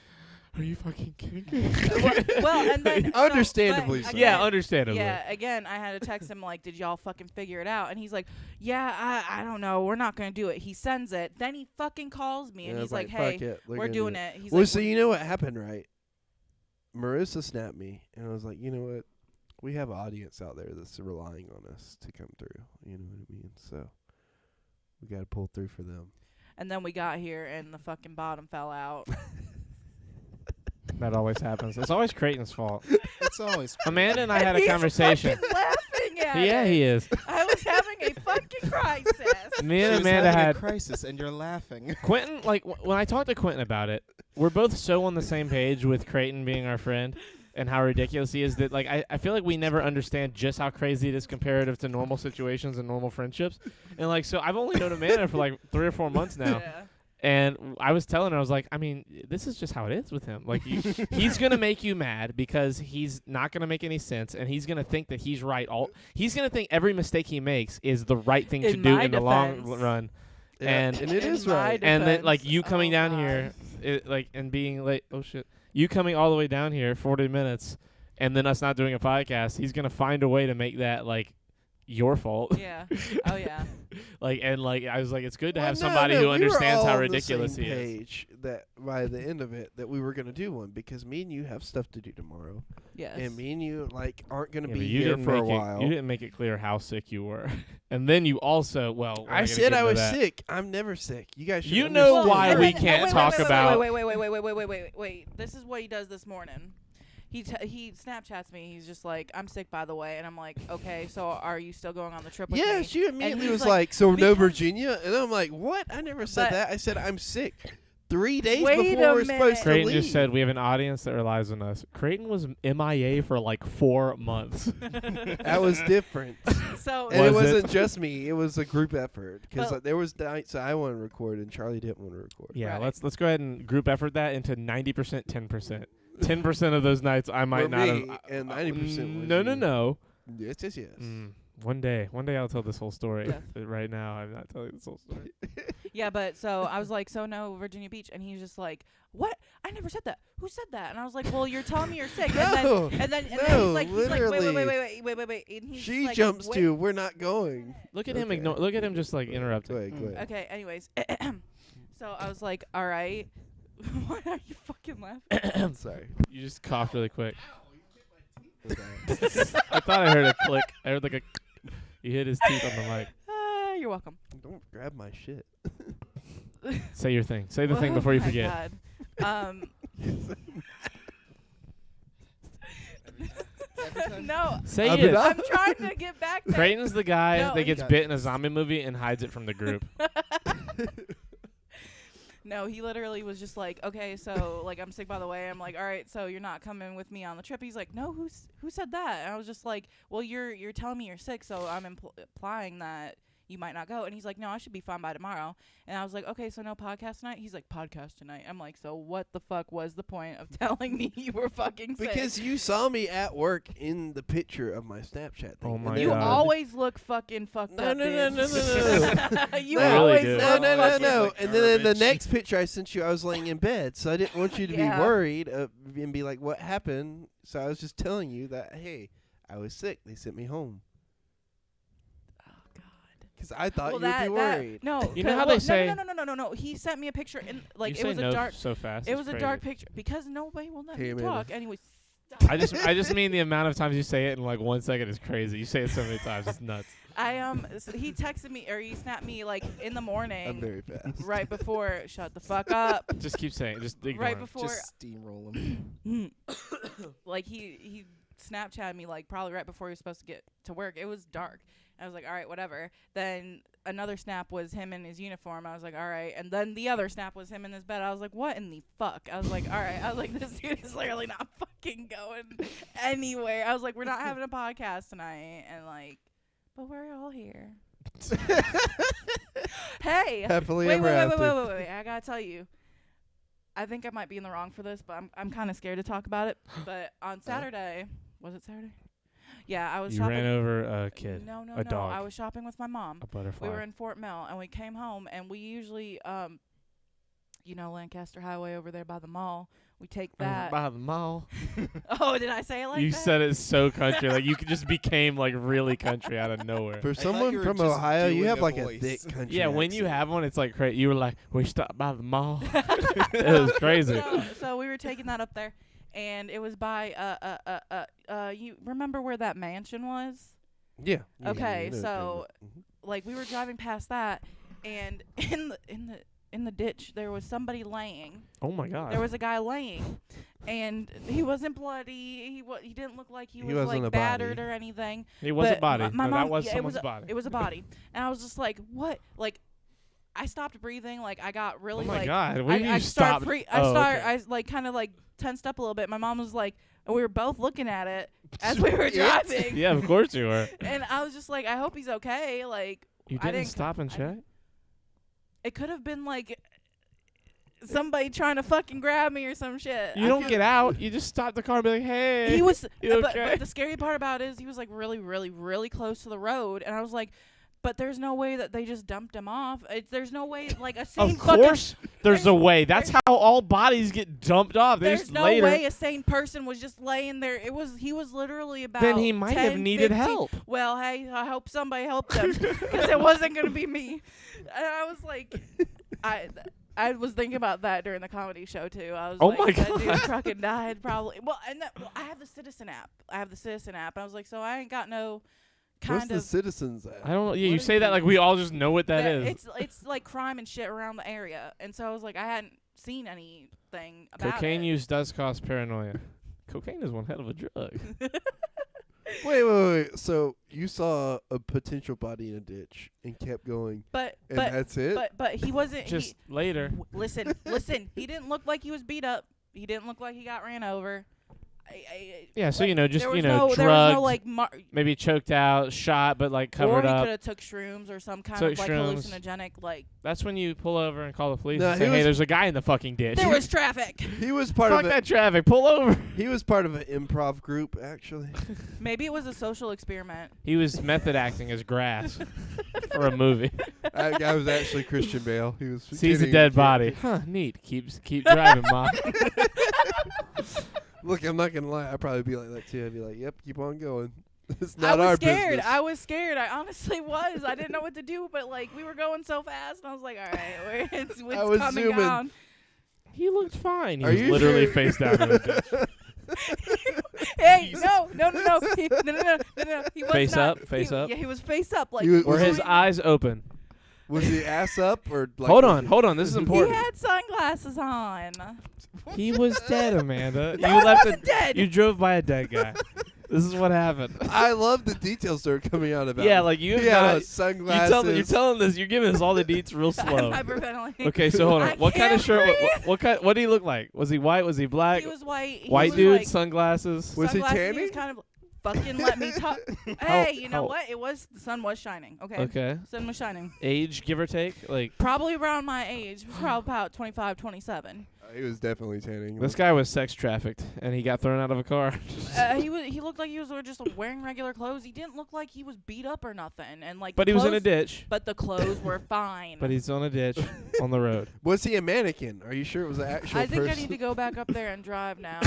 "Are you fucking kidding me?" Well, and then Understandably so. Yeah, understandably. Yeah, again, I had to text him like, "Did y'all fucking figure it out?" And he's like, "Yeah, I don't know. We're not gonna do it." He sends it, then he fucking calls me, and Yeah, he's it's like, fuck "Hey, it, we're gonna do doing it." He's Well, like, so you know what happened, right? Marissa snapped me, and I was like, you know what? We have an audience out there that's relying on us to come through. You know what I mean? So we got to pull through for them. And then we got here, and the fucking bottom fell out. That always happens. It's always Creighton's fault. It's always Amanda and I had a He's conversation. fucking laughing at Yeah, it. he is. I was having a fucking crisis. Me She and was Amanda having had a crisis, and you're laughing. Quentin. Like when I talked to Quentin about it, we're both so on the same page with Creighton being our friend. and how ridiculous he is, that like I feel like we never understand just how crazy it is comparative to normal situations and normal friendships. And like, so I've only known Amanda for like 3 or 4 months now. Yeah. And I was telling her, I was like, I mean, this is just how it is with him. Like, he's going to make you mad because he's not going to make any sense, and he's going to think that he's right. He's going to think every mistake he makes is the right thing to do in the long run. Yeah, And it is in my right. And then, like, defense, you coming down God. here, and being late. Oh, shit. You coming all the way down here, 40 minutes, and then us not doing a podcast, he's going to find a way to make that, like, your fault. Yeah. Oh yeah. I was like, it's good to have No, somebody no, who we were understands all how on the ridiculous same he is. page that by the end of it that we were gonna do one because me and you have stuff to do tomorrow, Yes. and me and you like aren't gonna Yeah, be but you here didn't for a make it- while. You didn't make it clear how sick you were, and then you also I said I was sick. I'm never sick. You guys should. You know understand why that. we can't talk about- Wait. This is what he does this morning. He Snapchats me. He's just like, I'm sick, by the way, and I'm like, okay, so are you still going on the trip with Yeah, me? she immediately he's was like, like, "So no because- Virginia," and I'm like, "What? I never said But- that. I said I'm sick 3 days Wait before a we're supposed to Creighton leave." just said we have an audience that relies on us. Creighton was MIA for like 4 months. That was different, So and it Was it? wasn't just me. It was a group effort because But- there was nights I wanted to record and Charlie didn't want to record. Yeah, Right. let's go ahead and group effort that into 90%, 10%. 10% of those nights I might Were not me, have. and 90% was No, you. no. Yes, yes, yes. One day I'll tell this whole story. Yeah. But right now, I'm not telling this whole story. yeah, but so I was like, so no Virginia Beach, and he's just like, what? I never said that. Who said that? And I was like, well, you're telling me you're sick. No, and then he's no, like, literally. wait. And he's She like, jumps wait. to, "We're not going." Look at him Okay. Look at him just like interrupting. Go ahead, go ahead. Okay, anyways. So I was like, all right. Why are you fucking laughing? Sorry. You just coughed really quick. I thought I heard a click. I heard like a. He hit his teeth on the mic. You're welcome. Don't grab my shit. Say your thing. Say the thing before you Oh my forget. God. No, Say Up it. and up. I'm trying to get back there. Creighton's the guy No, that gets got bit in a zombie movie and hides it from the group. No, he literally was just like, okay, so like I'm sick, by the way. I'm like, all right, so you're not coming with me on the trip. He's like, no, who said that? And I was just like, well, you're telling me you're sick, so I'm implying that you might not go. And he's like, no, I should be fine by tomorrow. And I was like, okay, so no podcast tonight? He's like, podcast tonight. I'm like, so what the fuck was the point of telling me you were fucking sick? Because you saw me at work in the picture of my Snapchat thing. Oh and my then- you God. always look fucking fucked No, up, no, dude. no. You No, always really do. No, look no, no, fucking- no. like And then in the garbage. next picture I sent you, I was laying in bed, so I didn't want you to Yeah. be worried and be like, "What happened?" So I was just telling you that, hey, I was sick. They sent me home Oh, God. because I thought Well, you'd be that worried. no. You know 'cause- how they well, say- no. He sent me a picture and like you it say was no a dark. so fast. It it's was a crazy. dark picture because nobody will let Hey, me Amanda. talk. Anyways, I just mean the amount of times you say it in like 1 second is crazy. You say it so many times, it's nuts. so he texted me or he snapped me like in the I'm morning, very fast. right before. Shut the fuck up. Just keep saying it. Just ignore Right him. before, Just steamroll him. like he Snapchatted me like probably right before he was supposed to get to work. It was dark. I was like, all right, whatever. Then another snap was him in his uniform. I was like, all right. And then the other snap was him in his bed. I was like, what in the fuck? I was like, all right. I was like, this dude is literally not fucking going anywhere. I was like, we're not having a podcast tonight. And like, but we're all here. Hey. Happily Wait, ever wait, after. wait. I gotta tell you. I think I might be in the wrong for this, but I'm kind of scared to talk about it. But on Saturday, was it Saturday? Yeah, I was You shopping. ran over a kid, No, a dog, I was shopping with my mom. a butterfly. We were in Fort Mill, and we came home, and we usually, Lancaster Highway over there by the mall. We take that. By the mall. Oh, did I say it like You that? said it so country, like you just became like really country out of nowhere. For thought someone you were from just Ohio, you doing have a like voice. a thick country. Yeah, when you accent. have one, it's like crazy. You were like, we stopped by the mall. It was crazy. So we were taking that up there, and it was by you remember where that mansion was? Yeah. Okay, you know so what I'm like we were driving past that, and in the ditch there was somebody laying. Oh my god. There was a guy laying, and he wasn't bloody. He didn't look like he He was wasn't like a battered body. or anything. He was a but body. my No, mom, that was yeah, someone's it was body. It was a body, and I was just like, what? Like, I stopped breathing. Like I got really Oh my like God! What do you I stop? I like kind of like tensed up a little bit. My mom was like, and we were both looking at it as we were driving. Yeah, of course you were. And I was just like, I hope he's okay. Like You I didn't didn't stop and check? It could have been like somebody trying to fucking grab me or some shit. You don't get out. You just stop the car and be like, hey. He was, you but okay? the scary part about it is he was like really, really, really close to the road, and I was like, but there's no way that they just dumped him off. There's no way like a sane Of course, there's a way. That's how all bodies get dumped off. There's no later. way a sane person was just laying there. He was literally about. Then he might 10, have needed 15. help. Well, hey, I hope somebody helped him because it wasn't gonna be me. And I was like, I was thinking about that during the comedy show too. I was Oh like, my that God. dude fucking died probably. Well, and I have the Citizen app. I was like, so I ain't got no What's kind the of. Citizens app? I don't know. Yeah, What you is say that like we all just know what that is. It's like crime and shit around the area, and so I was like, I hadn't seen anything about Cocaine it. use does cause paranoia. Cocaine is one hell of a drug. Wait. So you saw a potential body in a ditch and kept going, But and that's it? but he wasn't. Just later. Listen. He didn't look like he was beat up. He didn't look like he got ran over. Yeah, so there was drugged, there was no like maybe choked out, shot, but like covered or he up. could have took shrooms or some kind Took of like shrooms. hallucinogenic like. That's when you pull over and call the police No, and say, he "Hey, was- there's a guy in the fucking ditch." There was traffic. He was part Fuck of that traffic. Pull over. He was part of an improv group, actually. Maybe it was a social experiment. He was method acting as grass for a movie. That guy was actually Christian Bale. He was Sees a getting dead into body. Huh? Neat. Keep driving, Mom. Look, I'm not gonna lie. I'd probably be like that too. I'd be like, "Yep, keep on going. It's I not was our scared. business." I was scared. I honestly was. I didn't know what to do, but like we were going so fast, and I was like, all right, it's I was coming zooming. down. He looked fine. He Are was you literally sure? face down in a ditch. Hey, no. No. He was Face not, up, face up. Yeah, he was face up. Like He was- Were his he eyes open? Was he ass up or like? Hold on. This is He important. had sunglasses on. He was dead, Amanda. No, you he left wasn't dead. You drove by a dead guy. This is what happened. I love the details that are coming out about. Yeah, him. like you have He had not. sunglasses. You're telling this. You're giving us all the deets real slow. I'm hyperventilating. Okay, so hold on. I What kind of can't shirt? breathe. What did he look like? Was he white? Was he black? He was white. He White was dude, like, sunglasses. Was he sunglasses, tanning? was kind of fucking let me talk. Hey, you know what? It was the sun was shining. Okay. Okay. Sun was shining. Age, give or take, like Probably around my age. Probably about 25, 27. He was definitely tanning. this guy was sex trafficked, and he got thrown out of a car. He looked like he was just wearing regular clothes. He didn't look like he was beat up or nothing. And like, But the he was in a clothes- ditch. But the clothes were fine. But he's on a ditch on the road. Was he a mannequin? Are you sure it was an actual I think person? I need to go back up there and drive now.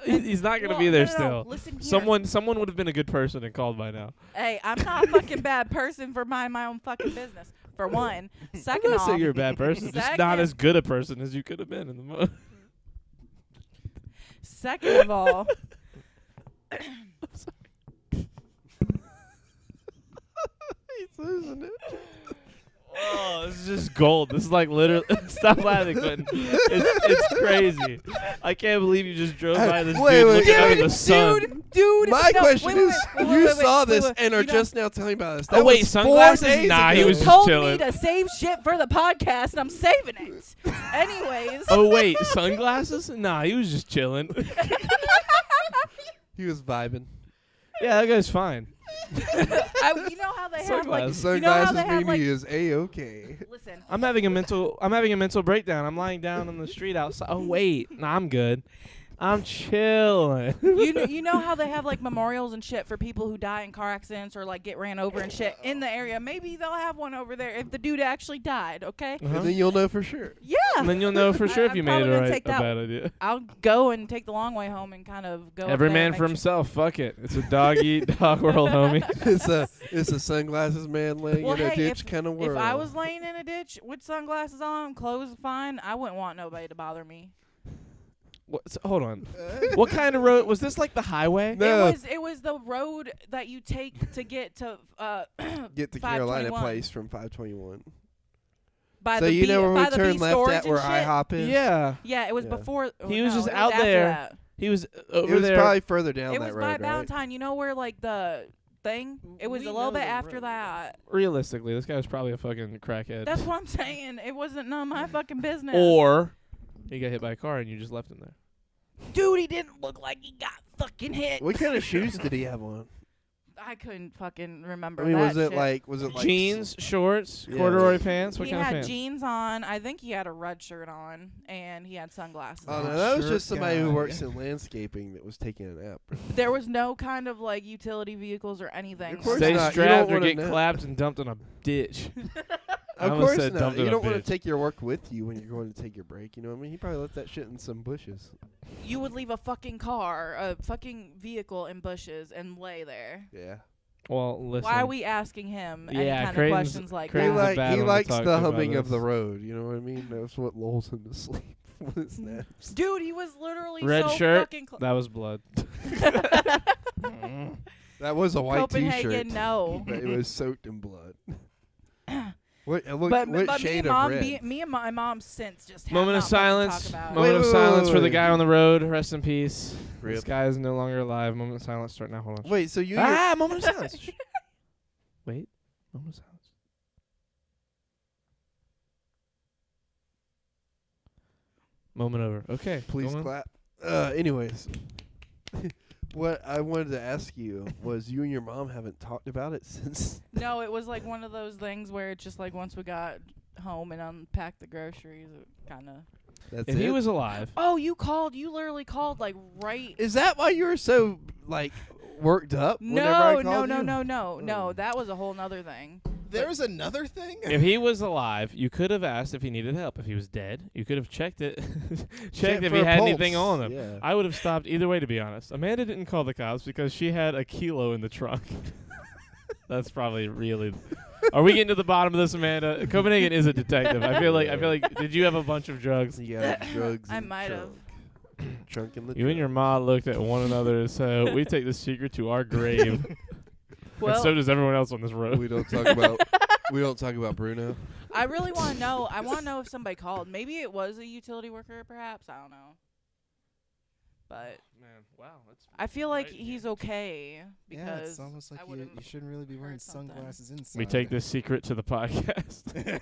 He's not gonna Well, be there no, still. Listen here. Someone would have been a good person and called by now. Hey, I'm not a fucking bad person for minding my own fucking business. For one. I'm Second not off, saying you're a bad person, just not Second- as good a person as you could have been in the moment. second of all, He's losing it. Oh, this is just gold. This is like literally. Stop laughing, Quentin. It's crazy. I can't believe you just drove by this Wait, dude wait, looking out of dude, the sun. dude. My no, question wait, wait, is, wait, you wait, saw wait, this wait, and are you know- just now telling about us. Oh, That wait, was sunglasses? 4 days Nah, ago. he You was just told chilling. me to save shit for the podcast, and I'm saving it. Anyways. Oh wait, sunglasses? Nah, he was just chilling. He was vibing. Yeah, that guy's fine. You know how they have like. Sunglasses. You know how Sunglasses they have mean like. he is a-okay. Listen. I'm having a mental breakdown. I'm lying down on the street outside. Oh wait, nah, I'm good. I'm chilling. You know how they have like memorials and shit for people who die in car accidents or like get ran over and shit in the area. Maybe they'll have one over there if the dude actually died. Okay. Uh-huh. And then you'll know for sure. Yeah. And then you'll know for sure if I'm you made it probably gonna right. take A that bad idea. I'll go and take the long way home and kind of go. Every up there man and for make himself. Fuck it. It's a dog eat dog world, homie. It's a sunglasses man laying Well, in a hey, ditch kind of Sure. world. If I was laying in a ditch with sunglasses on, clothes fine, I wouldn't want nobody to bother me. Hold on. What kind of road was this? Like the highway? No. It was the road that you take to get to Get to Carolina 521. Place from 521. by So the you B, know where by we the turn B left storage at where and shit. IHOP is? Yeah. Yeah, it was Yeah. before. He was no, just it out after there. that. He was It over was there. probably further down It that was road, by right? Valentine. You know where like the thing. It was We a little know bit the after road. that. Realistically, this guy was probably a fucking crackhead. That's what I'm saying. It wasn't none of my fucking business. Or he got hit by a car and you just left him there. Dude, he didn't look like he got fucking hit. What kind of shoes did he have on? I couldn't fucking remember I mean, that was it shit. like Jeans, shorts, Yeah. corduroy pants? What He kind of had pants? jeans on. I think he had a red shirt on, and he had sunglasses Oh on. no, that was Shirt just somebody who guy. works in landscaping that was taking a nap. There was no kind of like utility vehicles or anything. Of course Stay not. You strapped don't or wanna get know. clapped and dumped in a ditch. I Of almost course said not. dumped in You a don't want bitch. to take your work with you when you're going to take your break. You know what I mean? He probably left that shit in some bushes. You would leave a fucking car, a fucking vehicle in bushes and lay there. Yeah. Well, listen. Why are we asking him any Yeah, kind of Creighton's- questions like Creighton's that? a bad He one to likes talk the to about humming of this. the road. You know what I mean? That's what lulls him to sleep when it snaps. Dude, he was literally Red so shirt? fucking That was blood. That was a white Copenhagen, T-shirt. no. But it was soaked in blood. What But me shade and of mom, red? me and my mom since just have Moment not of fucking silence. talk about it. Moment of Wait, silence for the wait. guy on the road. Rest in peace. Rip. This guy is no longer alive. Moment of silence. Start now. Hold on. Wait, so you? and your- Ah, moment of silence. Shh. Wait. Moment of silence. Moment over. Okay. Please go on. clap. Anyways, what I wanted to ask you was, you and your mom haven't talked about it since. No, it was like one of those things where it's just like once we got home and unpacked the groceries, it kind of. That's If it. he was alive, Oh, you called. You literally called like right. Is that why you were so like worked up? whenever No, I no, called no, you? no, no, Oh. no. That was a whole nother thing. There's another thing. if he was alive, you could have asked if he needed help. If he was dead, you could have checked it, checked if for he a had pulse. anything on him. Yeah. I would have stopped either way, to be honest. Amanda didn't call the cops because she had a kilo in the trunk. That's probably really. Are we getting to the bottom of this, Amanda? Copenhagen is a detective. I feel like. Did you have a bunch of drugs? You got drugs. I in the might have. trunk. Trunk in the You and your trunk. ma looked at one another and said, "We take this secret to our grave." Well, and so does everyone else on this road. We don't talk about. We don't talk about Bruno. I really want to know. I want to know if somebody called. Maybe it was a utility worker, perhaps. I don't know. But Man, wow, that's I feel like Right, he's okay because Yeah, it's almost like I you would've shouldn't really be wearing heard something. sunglasses inside. we take this secret to the podcast.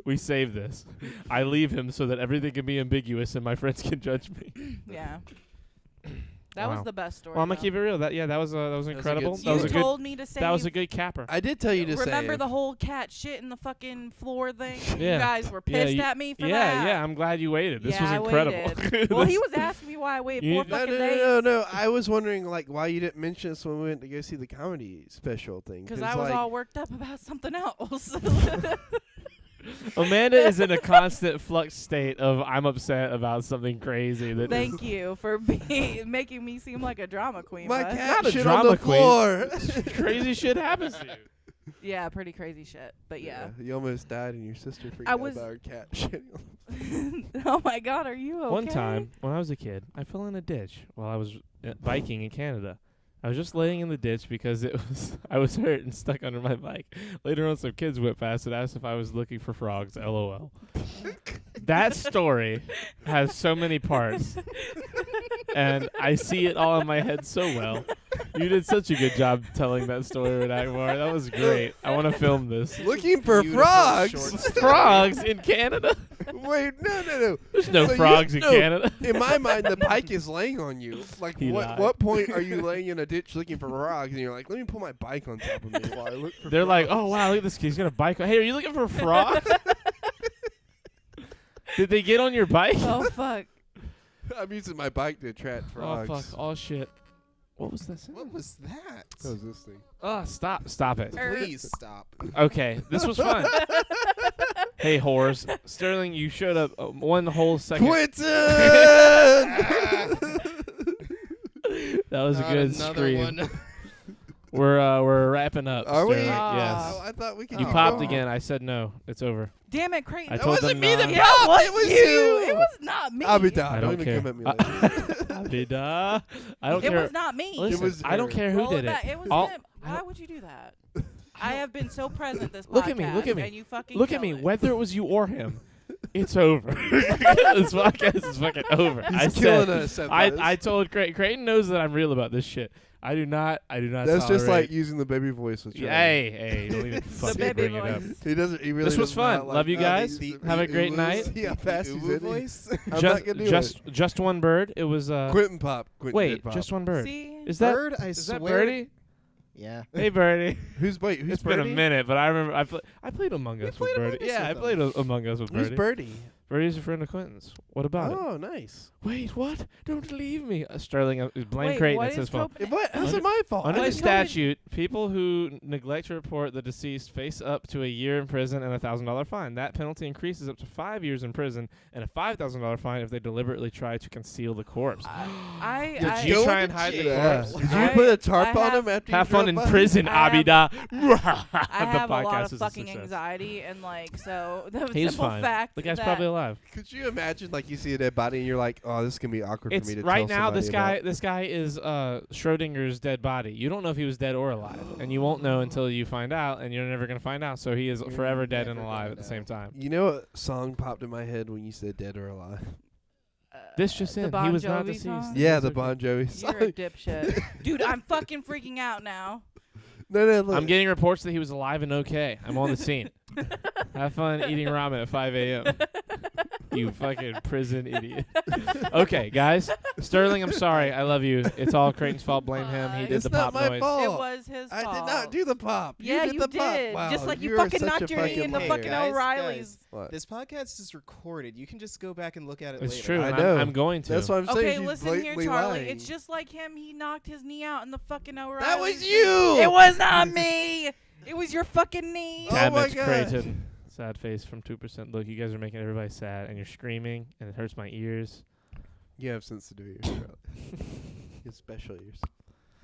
We save this. I leave him so that everything can be ambiguous and my friends can judge me. yeah. That Wow. was the best story. Well, I'm gonna though. keep it real. That was a good incredible. story. That was You a good. told me to say That was a good capper. I did tell you to remember say. the whole cat shit in the fucking floor thing? Yeah. You guys were Yeah, pissed you- at me for Yeah, that. yeah. I'm glad you waited. This Yeah, was I incredible. waited. Well, he This- was asking me why I waited You- 4 No, fucking no, days. no, no. I was wondering like why you didn't mention this when we went to go see the comedy special thing. Because I was like, all worked up about something else. Amanda is in a constant flux state of I'm upset about something crazy. That Thank you for making me seem like a drama queen. my bud. cat Not a shit on drama the queen. floor. crazy shit happens to you. Yeah, pretty crazy shit. But yeah. You almost died, and your sister freaked I out was- about our cat shitting on. Oh my God, are you okay? One time when I was a kid, I fell in a ditch while I was biking in Canada. I was just laying in the ditch because I was hurt and stuck under my bike. Later on, some kids went past and asked if I was looking for frogs. LOL. That story has so many parts, and I see it all in my head so well. You did such a good job telling that story with Akbar. That was great. I want to film this. Looking for Beautiful frogs. short story. Frogs in Canada? Wait, no. There's no So you- frogs in no. Canada. In my mind, the bike is laying on you. Like, He lied. what point are you laying in a ditch looking for frogs? And you're like, let me put my bike on top of me while I look for They're like, frogs. oh, wow, look at this kid. He's got a bike. Hey, are you looking for frogs? Did they get on your bike? Oh fuck. I'm using my bike to attract frogs. Oh, fuck. Oh, shit. What was this? What was that? That was this thing. Oh, stop it. Please stop. Okay, this was fun. Hey, whores. Sterling, you showed up one whole second. Quentin! That was a Not good another scream. one. We're wrapping up. Are we? Sterling. Ah. Yes. Oh, I thought we could You keep popped going. again. I said no. It's over. Damn it, Creighton. I That told wasn't them me that no. Yeah, it was It was you. you. It was not me. I'll be I done. don't Don't care. even come at me like that. Abida. I don't It care. was not me. Listen, was I don't her. care who Roll did back. it. It was All- him. I Why don't- would you do that? I have been so present this podcast. Look at me, look at me. And you fucking Look at killed me. it. Whether it was you or him, it's over. This podcast is fucking over. He's I killing said, us at this. I told Creighton knows that I'm real about this shit. I do not. That's just like tolerate- using the baby voice with Charlie. Hey, don't even fucking baby bring it up. voice. He doesn't. He really This was does fun. not like Love you that. guys. Have a great night. See how fast he's Uwu in. voice. I'm not gonna do it. Just one bird. It was Quentin Pop. Quentin wait, did pop. just one bird. See? Is that Bird, I is that swear. Birdie? Yeah. Hey Birdie. Who's It's Birdie? been a minute, but I remember I played Among Us with played Among Birdie. Us Yeah, I with played Among Us with Who's Birdie. Birdie? Birdie's a friend of Quentin's. What about it? Oh, nice. Wait, what? Don't leave me. Sterling, blame Wait, Creighton. what It's is his fault. Copenhagen? What? How's it my fault? Under I the didn't know it. statute, people who neglect to report the deceased face up to a year in prison and a $1,000 fine. That penalty increases up to 5 years in prison and a $5,000 fine if they deliberately try to conceal the corpse. Did you Go try to and hide the jail. corpse? Did you I- put a tarp I on have- him after Have you fun drove in by? prison, I have- Abida. I have a lot of is fucking success. anxiety, and like, so the He's simple fine. fact The guy's that probably alive. Could you imagine, like, you see a dead body and you're like, oh, this is gonna be awkward It's for me to right tell now. somebody This guy is Schrodinger's dead body. You don't know if he was dead or alive, and you won't know until you find out, and you're never gonna find out. So he is You're forever dead and never alive gonna at the know. same time. about. You know what song popped in my head when you said dead or alive? This just the in. Bon He was not Jovi deceased. song? Yeah, He's the okay. Bon Jovi song. you're a dipshit, dude. I'm fucking freaking out now. No, look. I'm getting reports that he was alive and okay. I'm on the scene. Have fun eating ramen at 5 a.m. You fucking prison idiot. Okay, guys. Sterling, I'm sorry. I love you. It's all Creighton's fault. Blame him. He did It's the not pop my noise. fault. It was his I fault. did not do the pop. Yeah, you did the did. pop. Just Wow, like you are fucking such a knocked your knee in the liar. fucking Guys, O'Reillys. What? This podcast is recorded. You can just go back and look at it It's later. true. I and know. I'm going to. That's what I'm saying. Okay, She's listen here, blatantly Charlie. lying. It's just like him. He knocked his knee out in the fucking O'Reillys. That was you. It was not me. It was your fucking knee. Oh Damn my it, gosh. Creighton. Sad face from 2%. Look, you guys are making everybody sad, and you're screaming, and it hurts my ears. You have sensitive ears, Charlie. You have special ears.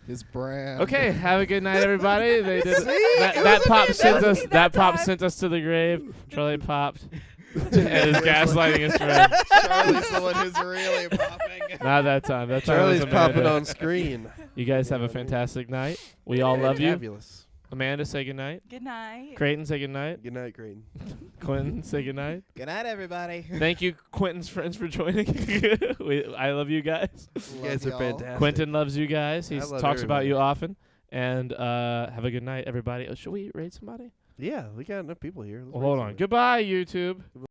His brand. Okay, have a good night, everybody. They did See? that. It That was pop me. sent That was us. me That that pop time. sent us to the grave. Charlie popped, and is gaslighting his friend. Charlie's the one who's really popping. Not that time. That time Charlie's was Amanda. popping on screen. You guys have a fantastic night. We all love you. Fabulous. Amanda, say goodnight. Good night. Creighton, say goodnight. Good night, Creighton. Quentin, say goodnight. Good night, everybody. Thank you, Quentin's friends, for joining. I love you guys. You guys are fantastic. Quentin loves you guys. He I love talks about everybody. you often. And have a good night, everybody. Oh, should we rate somebody? Yeah, we got enough people here. Let's Well, hold raise on. it. Goodbye, YouTube.